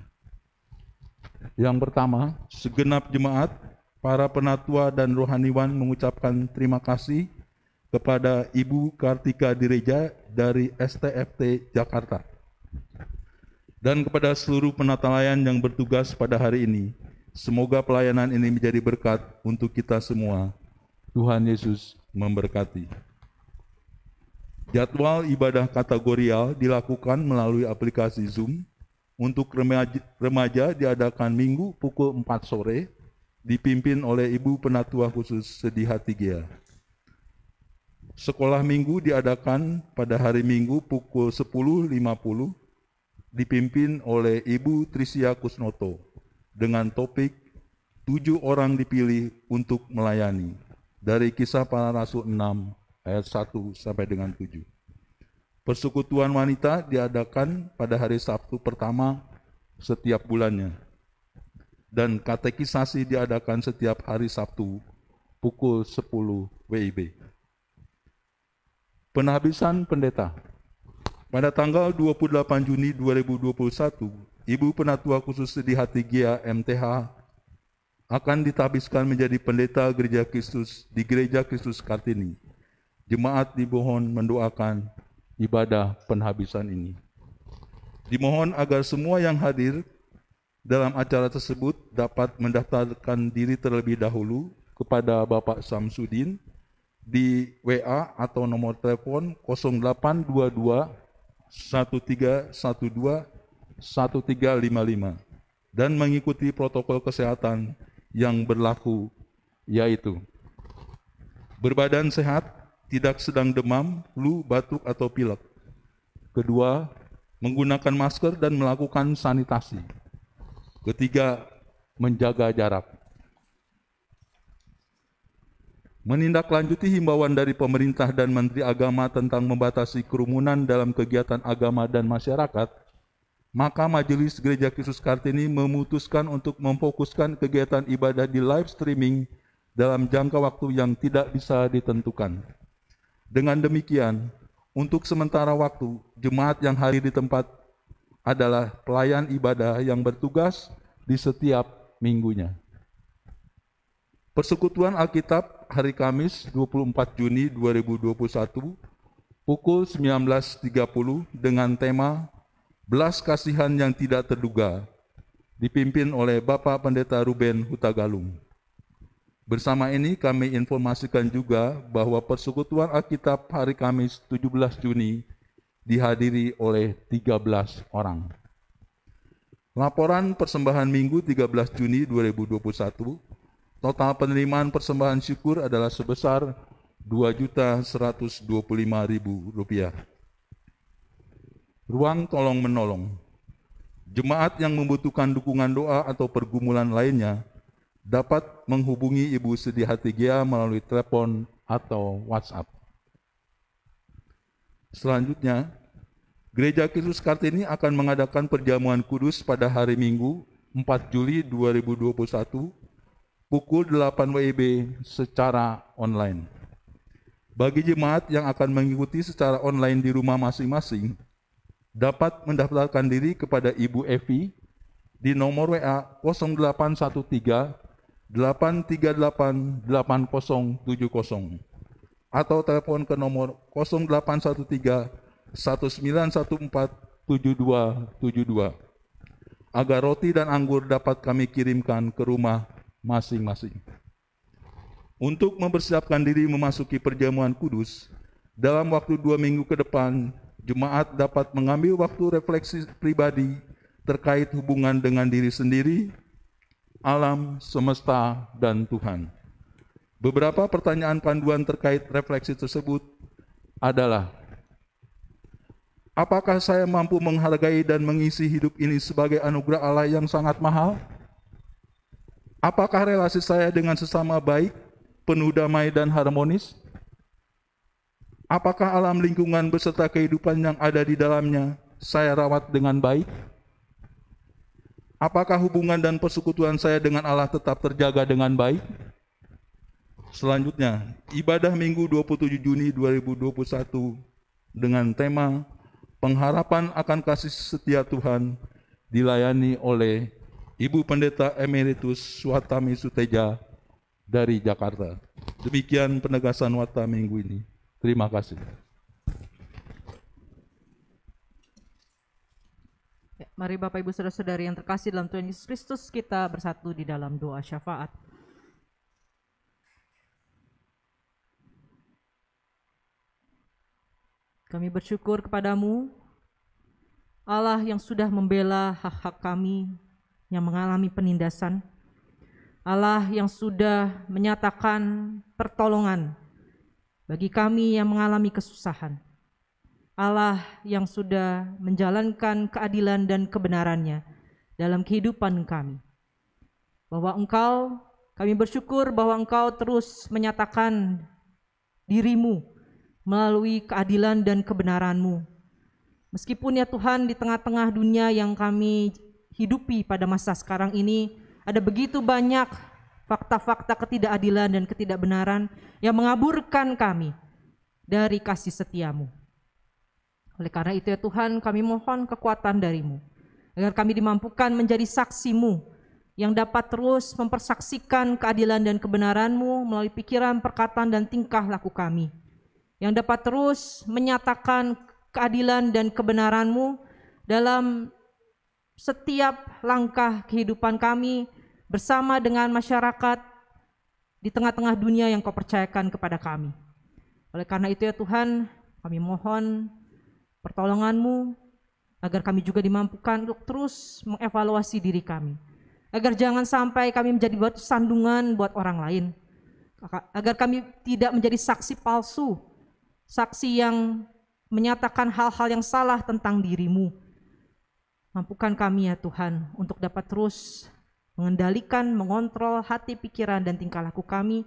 Yang pertama, segenap jemaat, para penatua dan rohaniwan mengucapkan terima kasih kepada Ibu Kartika Direja dari STFT Jakarta dan kepada seluruh penata layan yang bertugas pada hari ini. Semoga pelayanan ini menjadi berkat untuk kita semua. Tuhan Yesus memberkati. Jadwal ibadah kategorial dilakukan melalui aplikasi Zoom. Untuk remaja diadakan Minggu pukul 4 sore, dipimpin oleh Ibu Penatua Khusus Sedih Hati Gea. Sekolah Minggu diadakan pada hari Minggu pukul 10.50, dipimpin oleh Ibu Trisia Kusnoto, dengan topik 7 orang dipilih untuk melayani, dari Kisah Para Rasul 6 ayat 1 sampai dengan 7. Persekutuan wanita diadakan pada hari Sabtu pertama setiap bulannya, dan katekisasi diadakan setiap hari Sabtu pukul 10 WIB. Penhabisan pendeta. Pada tanggal 28 Juni 2021, Ibu Penatua Khusus Sedih Hati Gea MTH akan ditabiskan menjadi pendeta Gereja Kristus di Gereja Kristus Kartini. Jemaat dimohon mendoakan ibadah penhabisan ini. Dimohon agar semua yang hadir dalam acara tersebut dapat mendaftarkan diri terlebih dahulu kepada Bapak Samsudin di WA atau nomor telepon 0822 1312 1355 dan mengikuti protokol kesehatan yang berlaku, yaitu berbadan sehat, tidak sedang demam, flu, batuk, atau pilek. Kedua, menggunakan masker dan melakukan sanitasi. Ketiga, menjaga jarak. Menindaklanjuti himbauan dari pemerintah dan Menteri Agama tentang membatasi kerumunan dalam kegiatan agama dan masyarakat, maka Majelis Gereja Kristus Kartini memutuskan untuk memfokuskan kegiatan ibadah di live streaming dalam jangka waktu yang tidak bisa ditentukan. Dengan demikian, untuk sementara waktu, jemaat yang hadir di tempat adalah pelayan ibadah yang bertugas di setiap minggunya. Persekutuan Alkitab hari Kamis 24 Juni 2021 pukul 19.30 dengan tema Belas Kasihan yang Tidak Terduga, dipimpin oleh Bapak Pendeta Ruben Hutagalung. Bersama ini kami informasikan juga bahwa Persekutuan Alkitab hari Kamis 17 Juni dihadiri oleh 13 orang. Laporan persembahan Minggu 13 Juni 2021, total penerimaan persembahan syukur adalah sebesar Rp2.125.000. Ruang tolong menolong. Jemaat yang membutuhkan dukungan doa atau pergumulan lainnya dapat menghubungi Ibu Sedih Hati Gea melalui telepon atau WhatsApp. Selanjutnya, Gereja Kristus Kartini akan mengadakan perjamuan kudus pada hari Minggu 4 Juli 2021 pukul 8 WIB secara online. Bagi jemaat yang akan mengikuti secara online di rumah masing-masing, dapat mendaftarkan diri kepada Ibu Evi di nomor WA 0813 838 8070 atau telepon ke nomor 0813 1914 7272 agar roti dan anggur dapat kami kirimkan ke rumah masing-masing. Untuk mempersiapkan diri memasuki perjamuan kudus, dalam waktu 2 minggu ke depan, jemaat dapat mengambil waktu refleksi pribadi terkait hubungan dengan diri sendiri, alam, semesta, dan Tuhan. Beberapa pertanyaan panduan terkait refleksi tersebut adalah: apakah saya mampu menghargai dan mengisi hidup ini sebagai anugerah Allah yang sangat mahal? Apakah relasi saya dengan sesama baik, penuh damai dan harmonis? Apakah alam lingkungan beserta kehidupan yang ada di dalamnya saya rawat dengan baik? Apakah hubungan dan persekutuan saya dengan Allah tetap terjaga dengan baik? Selanjutnya, ibadah Minggu 27 Juni 2021 dengan tema Pengharapan akan kasih setia Tuhan dilayani oleh Ibu Pendeta Emeritus Suhatami Suteja dari Jakarta. Demikian penegasan Wata Minggu ini. Terima kasih. Ya, mari Bapak Ibu Saudara-saudari yang terkasih dalam Tuhan Yesus Kristus, kita bersatu di dalam doa syafaat. Kami bersyukur kepadamu, Allah yang sudah membela hak-hak kami yang mengalami penindasan, Allah yang sudah menyatakan pertolongan bagi kami yang mengalami kesusahan, Allah yang sudah menjalankan keadilan dan kebenarannya dalam kehidupan kami. Bahwa kami bersyukur bahwa Engkau terus menyatakan dirimu melalui keadilan dan kebenaran-Mu. Meskipun ya Tuhan, di tengah-tengah dunia yang kami hidupi pada masa sekarang ini, ada begitu banyak fakta-fakta ketidakadilan dan ketidakbenaran yang mengaburkan kami dari kasih setia-Mu. Oleh karena itu ya Tuhan, kami mohon kekuatan dari-Mu, agar kami dimampukan menjadi saksi-Mu yang dapat terus mempersaksikan keadilan dan kebenaran-Mu melalui pikiran, perkataan, dan tingkah laku kami, yang dapat terus menyatakan keadilan dan kebenaran-Mu dalam setiap langkah kehidupan kami bersama dengan masyarakat di tengah-tengah dunia yang Kau percayakan kepada kami. Oleh karena itu ya Tuhan, kami mohon pertolongan-Mu agar kami juga dimampukan untuk terus mengevaluasi diri kami, agar jangan sampai kami menjadi batu sandungan buat orang lain, agar kami tidak menjadi saksi palsu, saksi yang menyatakan hal-hal yang salah tentang diri-Mu. Mampukan kami ya Tuhan untuk dapat terus mengendalikan, mengontrol hati, pikiran, dan tingkah laku kami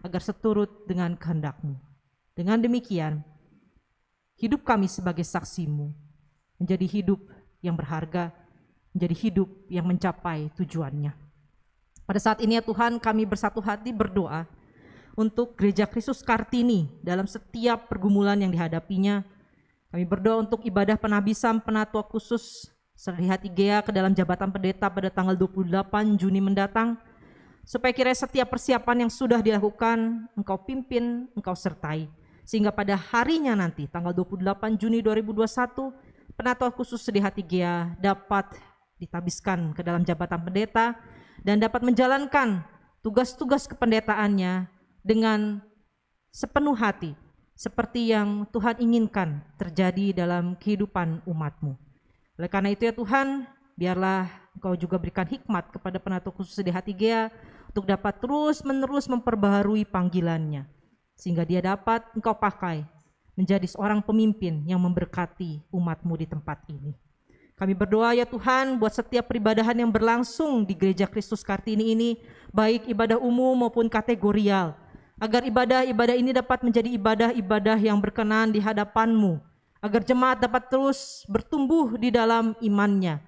agar seturut dengan kehendak-Mu. Dengan demikian, hidup kami sebagai saksi-Mu menjadi hidup yang berharga, menjadi hidup yang mencapai tujuannya. Pada saat ini ya Tuhan, kami bersatu hati berdoa untuk Gereja Kristus Kartini dalam setiap pergumulan yang dihadapinya. Kami berdoa untuk ibadah penabisan penatua khusus Serdi Hati Gea ke dalam jabatan pendeta pada tanggal 28 Juni mendatang, supaya kiranya setiap persiapan yang sudah dilakukan Engkau pimpin, Engkau sertai, sehingga pada harinya nanti tanggal 28 Juni 2021 penatua khusus Serdi Hati Gea dapat ditabiskan ke dalam jabatan pendeta dan dapat menjalankan tugas-tugas kependetaannya dengan sepenuh hati, seperti yang Tuhan inginkan terjadi dalam kehidupan umat-Mu. Oleh karena itu ya Tuhan, biarlah Engkau juga berikan hikmat kepada penatua khusus di Hati Gea untuk dapat terus-menerus memperbaharui panggilannya, sehingga dia dapat Engkau pakai menjadi seorang pemimpin yang memberkati umat-Mu di tempat ini. Kami berdoa ya Tuhan buat setiap peribadahan yang berlangsung di Gereja Kristus Kartini ini, baik ibadah umum maupun kategorial, agar ibadah-ibadah ini dapat menjadi ibadah-ibadah yang berkenan di hadapan-Mu, agar jemaat dapat terus bertumbuh di dalam imannya,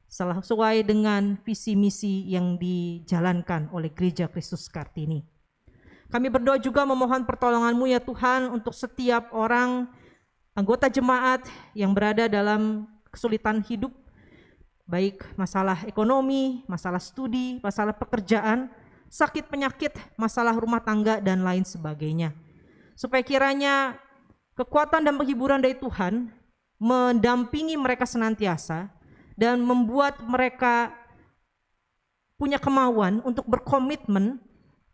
sesuai dengan visi misi yang dijalankan oleh Gereja Kristus Kartini. Kami berdoa juga memohon pertolongan-Mu ya Tuhan untuk setiap orang anggota jemaat yang berada dalam kesulitan hidup, baik masalah ekonomi, masalah studi, masalah pekerjaan, sakit penyakit, masalah rumah tangga, dan lain sebagainya. Supaya kiranya kekuatan dan penghiburan dari Tuhan mendampingi mereka senantiasa dan membuat mereka punya kemauan untuk berkomitmen,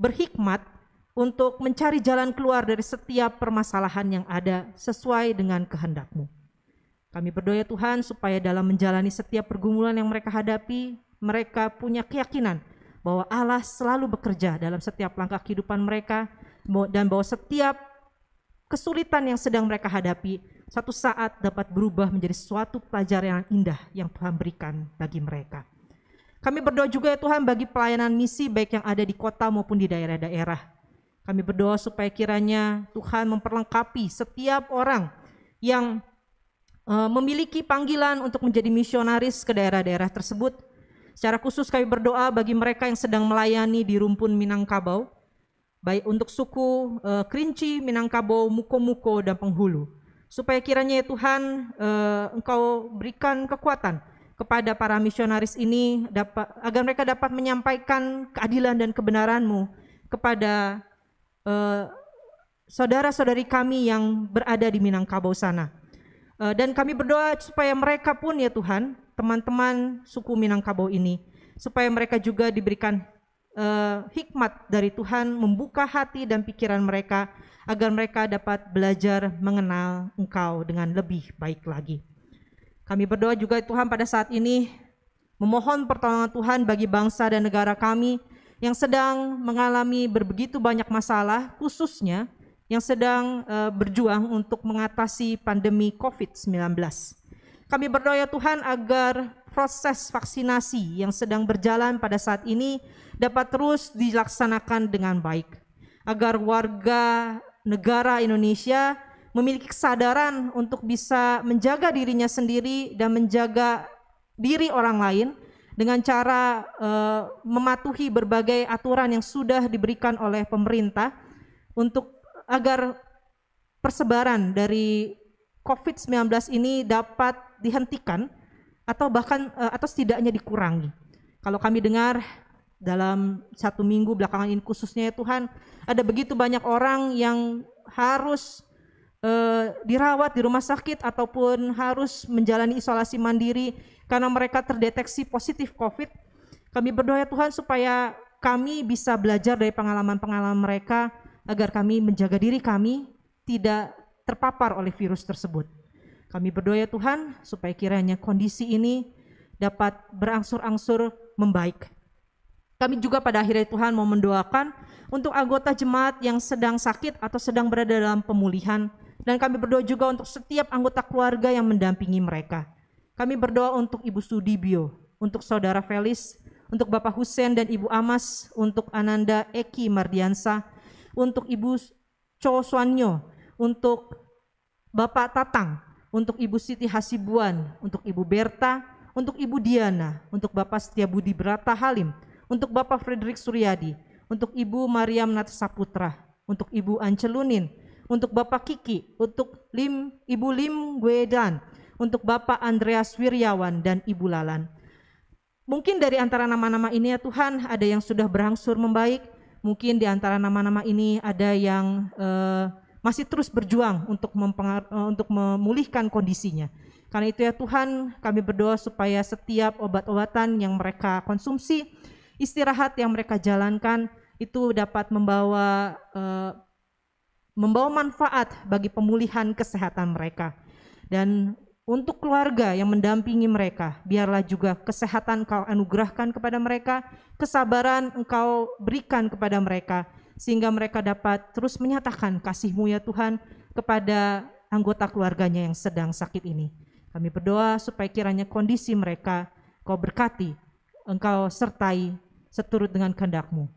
berhikmat, untuk mencari jalan keluar dari setiap permasalahan yang ada sesuai dengan kehendak-Mu. Kami berdoa ya Tuhan supaya dalam menjalani setiap pergumulan yang mereka hadapi, mereka punya keyakinan bahwa Allah selalu bekerja dalam setiap langkah kehidupan mereka, dan bahwa setiap kesulitan yang sedang mereka hadapi suatu saat dapat berubah menjadi suatu pelajaran yang indah yang Tuhan berikan bagi mereka. Kami berdoa juga ya Tuhan bagi pelayanan misi baik yang ada di kota maupun di daerah-daerah. Kami berdoa supaya kiranya Tuhan memperlengkapi setiap orang yang memiliki panggilan untuk menjadi misionaris ke daerah-daerah tersebut. Secara khusus kami berdoa bagi mereka yang sedang melayani di rumpun Minangkabau, baik untuk suku Kerinci, Minangkabau, Muko-Muko, dan Penghulu. Supaya kiranya ya Tuhan Engkau berikan kekuatan kepada para misionaris ini agar mereka dapat menyampaikan keadilan dan kebenaran-Mu kepada saudara-saudari kami yang berada di Minangkabau sana. Dan kami berdoa supaya mereka pun ya Tuhan, teman-teman suku Minangkabau ini, supaya mereka juga diberikan hikmat dari Tuhan, membuka hati dan pikiran mereka agar mereka dapat belajar mengenal Engkau dengan lebih baik lagi. Kami berdoa juga Tuhan pada saat ini memohon pertolongan Tuhan bagi bangsa dan negara kami yang sedang mengalami begitu banyak masalah, khususnya yang sedang berjuang untuk mengatasi pandemi COVID-19. Kami berdoa ya Tuhan agar proses vaksinasi yang sedang berjalan pada saat ini dapat terus dilaksanakan dengan baik. Agar warga negara Indonesia memiliki kesadaran untuk bisa menjaga dirinya sendiri dan menjaga diri orang lain dengan cara mematuhi berbagai aturan yang sudah diberikan oleh pemerintah untuk agar persebaran dari COVID-19 ini dapat dihentikan atau bahkan atau setidaknya dikurangi. Kalau kami dengar dalam 1 minggu belakangan ini khususnya ya Tuhan, ada begitu banyak orang yang harus dirawat di rumah sakit ataupun harus menjalani isolasi mandiri karena mereka terdeteksi positif COVID. Kami berdoa ya Tuhan supaya kami bisa belajar dari pengalaman-pengalaman mereka agar kami menjaga diri kami tidak terpapar oleh virus tersebut. Kami berdoa ya Tuhan supaya kiranya kondisi ini dapat berangsur-angsur membaik. Kami juga pada akhirnya Tuhan mau mendoakan untuk anggota jemaat yang sedang sakit atau sedang berada dalam pemulihan. Dan kami berdoa juga untuk setiap anggota keluarga yang mendampingi mereka. Kami berdoa untuk Ibu Sudibyo, untuk Saudara Felis, untuk Bapak Husen dan Ibu Amas, untuk Ananda Eki Mardiansa, untuk Ibu Cho Swanyo, untuk Bapak Tatang, untuk Ibu Siti Hasibuan, untuk Ibu Berta, untuk Ibu Diana, untuk Bapak Setiabudi Brata Halim, untuk Bapak Frederick Suryadi, untuk Ibu Mariam Natsaputra, untuk Ibu Ancelunin, untuk Bapak Kiki, untuk Ibu Lim Gwedan, untuk Bapak Andreas Wiryawan dan Ibu Lalan. Mungkin dari antara nama-nama ini ya Tuhan ada yang sudah berangsur membaik, mungkin di antara nama-nama ini ada yang masih terus berjuang untuk memulihkan kondisinya. Karena itu ya Tuhan kami berdoa supaya setiap obat-obatan yang mereka konsumsi, istirahat yang mereka jalankan itu dapat membawa manfaat bagi pemulihan kesehatan mereka. Dan untuk keluarga yang mendampingi mereka, biarlah juga kesehatan Engkau anugerahkan kepada mereka, kesabaran Engkau berikan kepada mereka, sehingga mereka dapat terus menyatakan kasih-Mu ya Tuhan kepada anggota keluarganya yang sedang sakit ini. Kami berdoa supaya kiranya kondisi mereka Engkau berkati, Engkau sertai seturut dengan kehendak-Mu.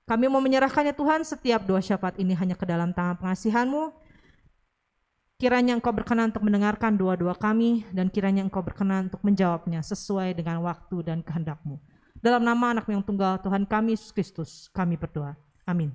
Kami mau menyerahkannya Tuhan setiap doa syafaat ini hanya ke dalam tangan pengasihan-Mu. Kiranya Engkau berkenan untuk mendengarkan doa-doa kami dan kiranya Engkau berkenan untuk menjawabnya sesuai dengan waktu dan kehendak-Mu. Dalam nama anak yang tunggal Tuhan kami Yesus Kristus kami berdoa. Amin.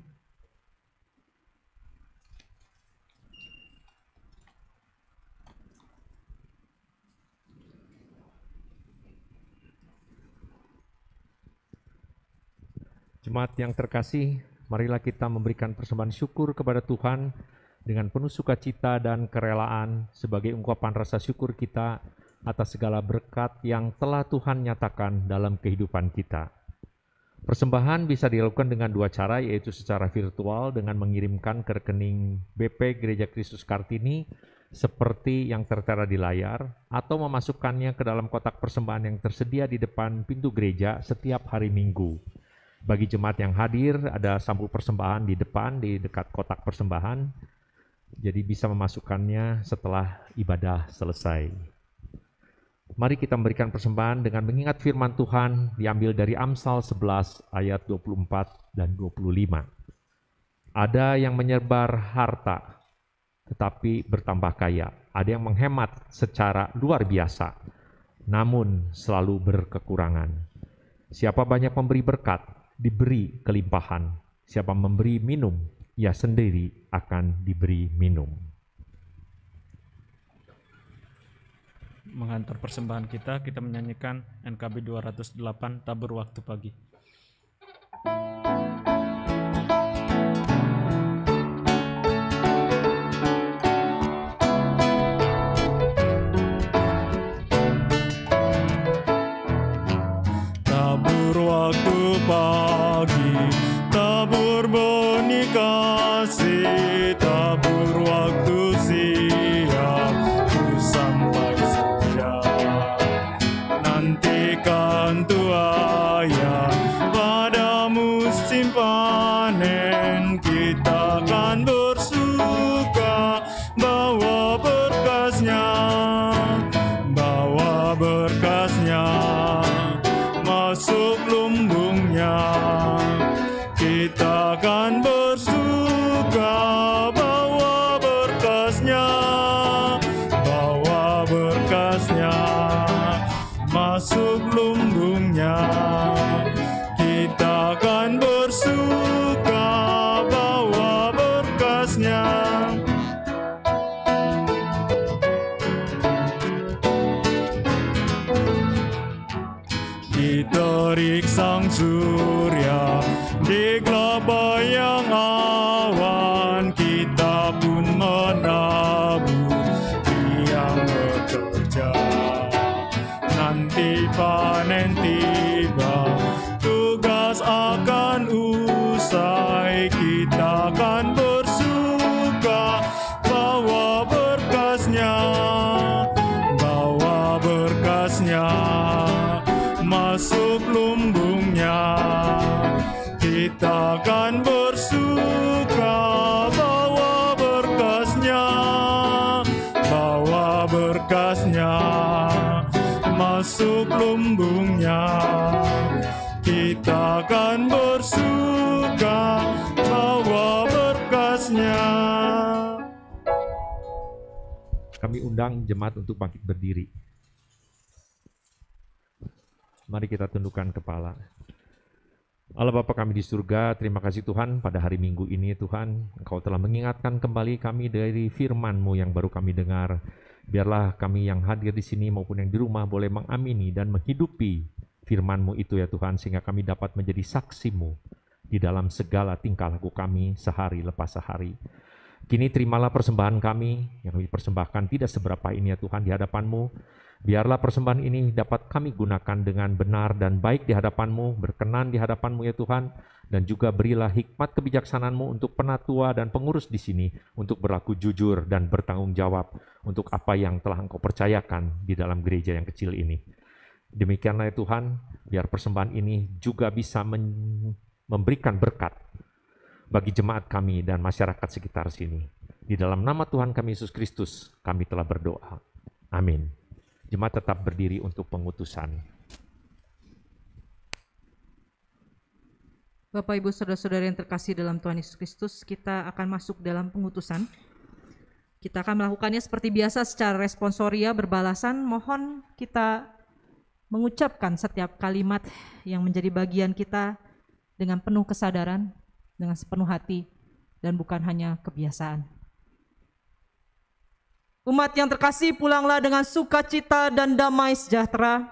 Jemaat yang terkasih, marilah kita memberikan persembahan syukur kepada Tuhan dengan penuh sukacita dan kerelaan sebagai ungkapan rasa syukur kita atas segala berkat yang telah Tuhan nyatakan dalam kehidupan kita. Persembahan bisa dilakukan dengan dua cara, yaitu secara virtual dengan mengirimkan ke rekening BP Gereja Kristus Kartini seperti yang tertera di layar, atau memasukkannya ke dalam kotak persembahan yang tersedia di depan pintu gereja setiap hari Minggu. Bagi jemaat yang hadir, ada sampul persembahan di depan, di dekat kotak persembahan, jadi bisa memasukkannya setelah ibadah selesai. Mari kita memberikan persembahan dengan mengingat firman Tuhan diambil dari Amsal 11 ayat 24 dan 25. Ada yang menyebar harta, tetapi bertambah kaya. Ada yang menghemat secara luar biasa, namun selalu berkekurangan. Siapa banyak memberi berkat, diberi kelimpahan. Siapa memberi minum, ia sendiri akan diberi minum. Mengantar persembahan kita menyanyikan NKB 208 Tabur Waktu Pagi. Tabur waktu pagi, tabur benih kasih, tabur waktu siang, ku sampai senja. Nantikan tuayan pada musim panen, kita akan bersuka bawa berkasnya, bawa berkasnya. Masuk lumbungnya, kita akan bersuka bawa berkasnya, bawa berkasnya. Masuk lumbungnya, kita akan bersuka bawa berkasnya. Diterik sang surya di gelap yang awan, kita pun menabur yang bekerja. Nanti panen tiba, tugas akan usai, kita akan bersuka bawa berkasnya, bawa berkasnya. Masuk lumbungnya, kita akan bersuka bawa berkasnya, bawa berkasnya. Masuk lumbungnya, kita akan bersuka bawa berkasnya. Kami undang jemaat untuk bangkit berdiri. Mari kita tundukkan kepala. Allah Bapa kami di surga, terima kasih Tuhan pada hari Minggu ini Tuhan, Engkau telah mengingatkan kembali kami dari firman-Mu yang baru kami dengar. Biarlah kami yang hadir di sini maupun yang di rumah boleh mengamini dan menghidupi firman-Mu itu ya Tuhan, sehingga kami dapat menjadi saksi-Mu di dalam segala tingkah laku kami sehari lepas sehari. Kini terimalah persembahan kami yang kami persembahkan tidak seberapa ini ya Tuhan di hadapan-Mu. Biarlah persembahan ini dapat kami gunakan dengan benar dan baik di hadapan-Mu, berkenan di hadapan-Mu ya Tuhan, dan juga berilah hikmat kebijaksanaan-Mu untuk penatua dan pengurus di sini, untuk berlaku jujur dan bertanggung jawab untuk apa yang telah Engkau percayakan di dalam gereja yang kecil ini. Demikianlah ya Tuhan, biar persembahan ini juga bisa memberikan berkat bagi jemaat kami dan masyarakat sekitar sini. Di dalam nama Tuhan kami Yesus Kristus, kami telah berdoa. Amin. Jemaat tetap berdiri untuk pengutusan. Bapak, Ibu, Saudara-saudara yang terkasih dalam Tuhan Yesus Kristus, kita akan masuk dalam pengutusan. Kita akan melakukannya seperti biasa secara responsoria berbalasan. Mohon kita mengucapkan setiap kalimat yang menjadi bagian kita dengan penuh kesadaran, dengan sepenuh hati, dan bukan hanya kebiasaan. Umat yang terkasih, pulanglah dengan sukacita dan damai sejahtera.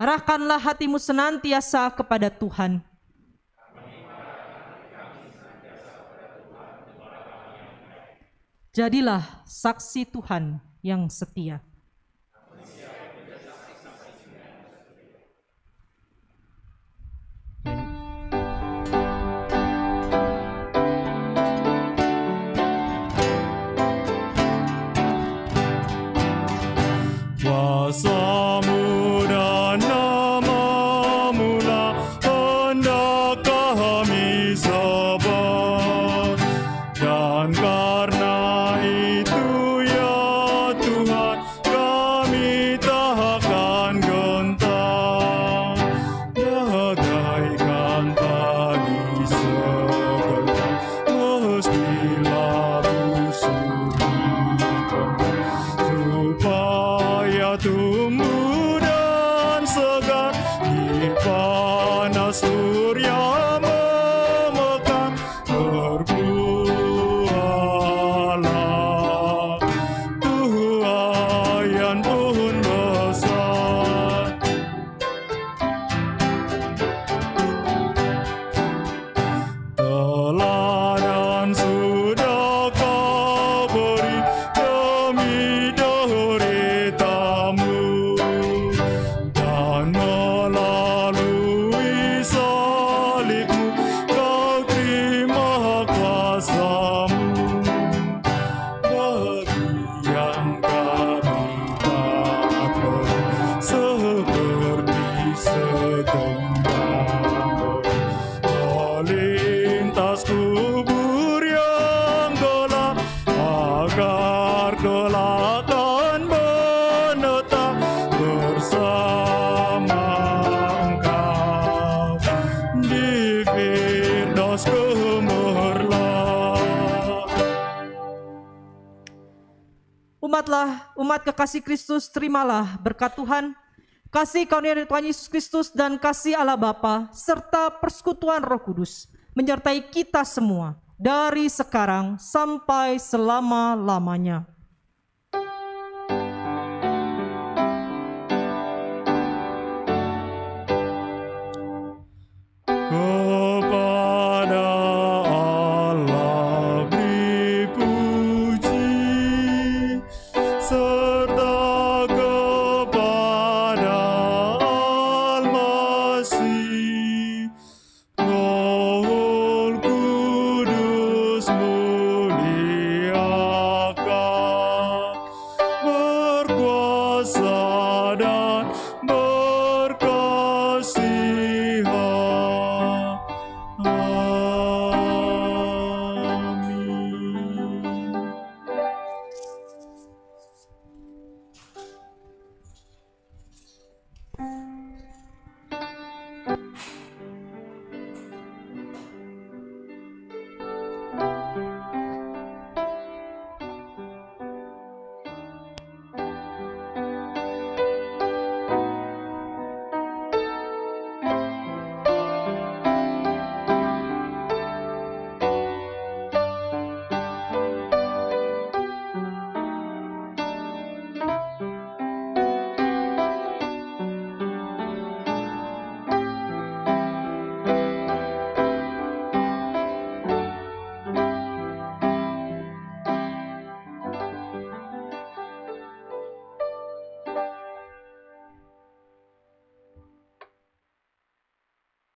Arahkanlah hatimu senantiasa kepada Tuhan. Jadilah saksi Tuhan yang setia. Kuasa-Mu dan nama-Mu lah hendak kami sembah, dan karena itu ya Tuhan kami takkan gentar, bagaikan tadi segar mestilah busuk supaya tumbuh dan segar di panas surya memekar. Berbuahlah tuaian pohon besar, teladan sudah Kau beri demi derita-Mu, dan melalui salib-Mu Kau terima kuasa-Mu. Bagi yang kami takut seperti segenggam melintas kubur yang gelap, agar kelak akan menetap bersama Engkau di Firdaus gemerlap. Umat kekasih Kristus, terimalah berkat Tuhan, kasih karunia dari Tuhan Yesus Kristus dan kasih Allah Bapa serta persekutuan Roh Kudus menyertai kita semua dari sekarang sampai selama-lamanya.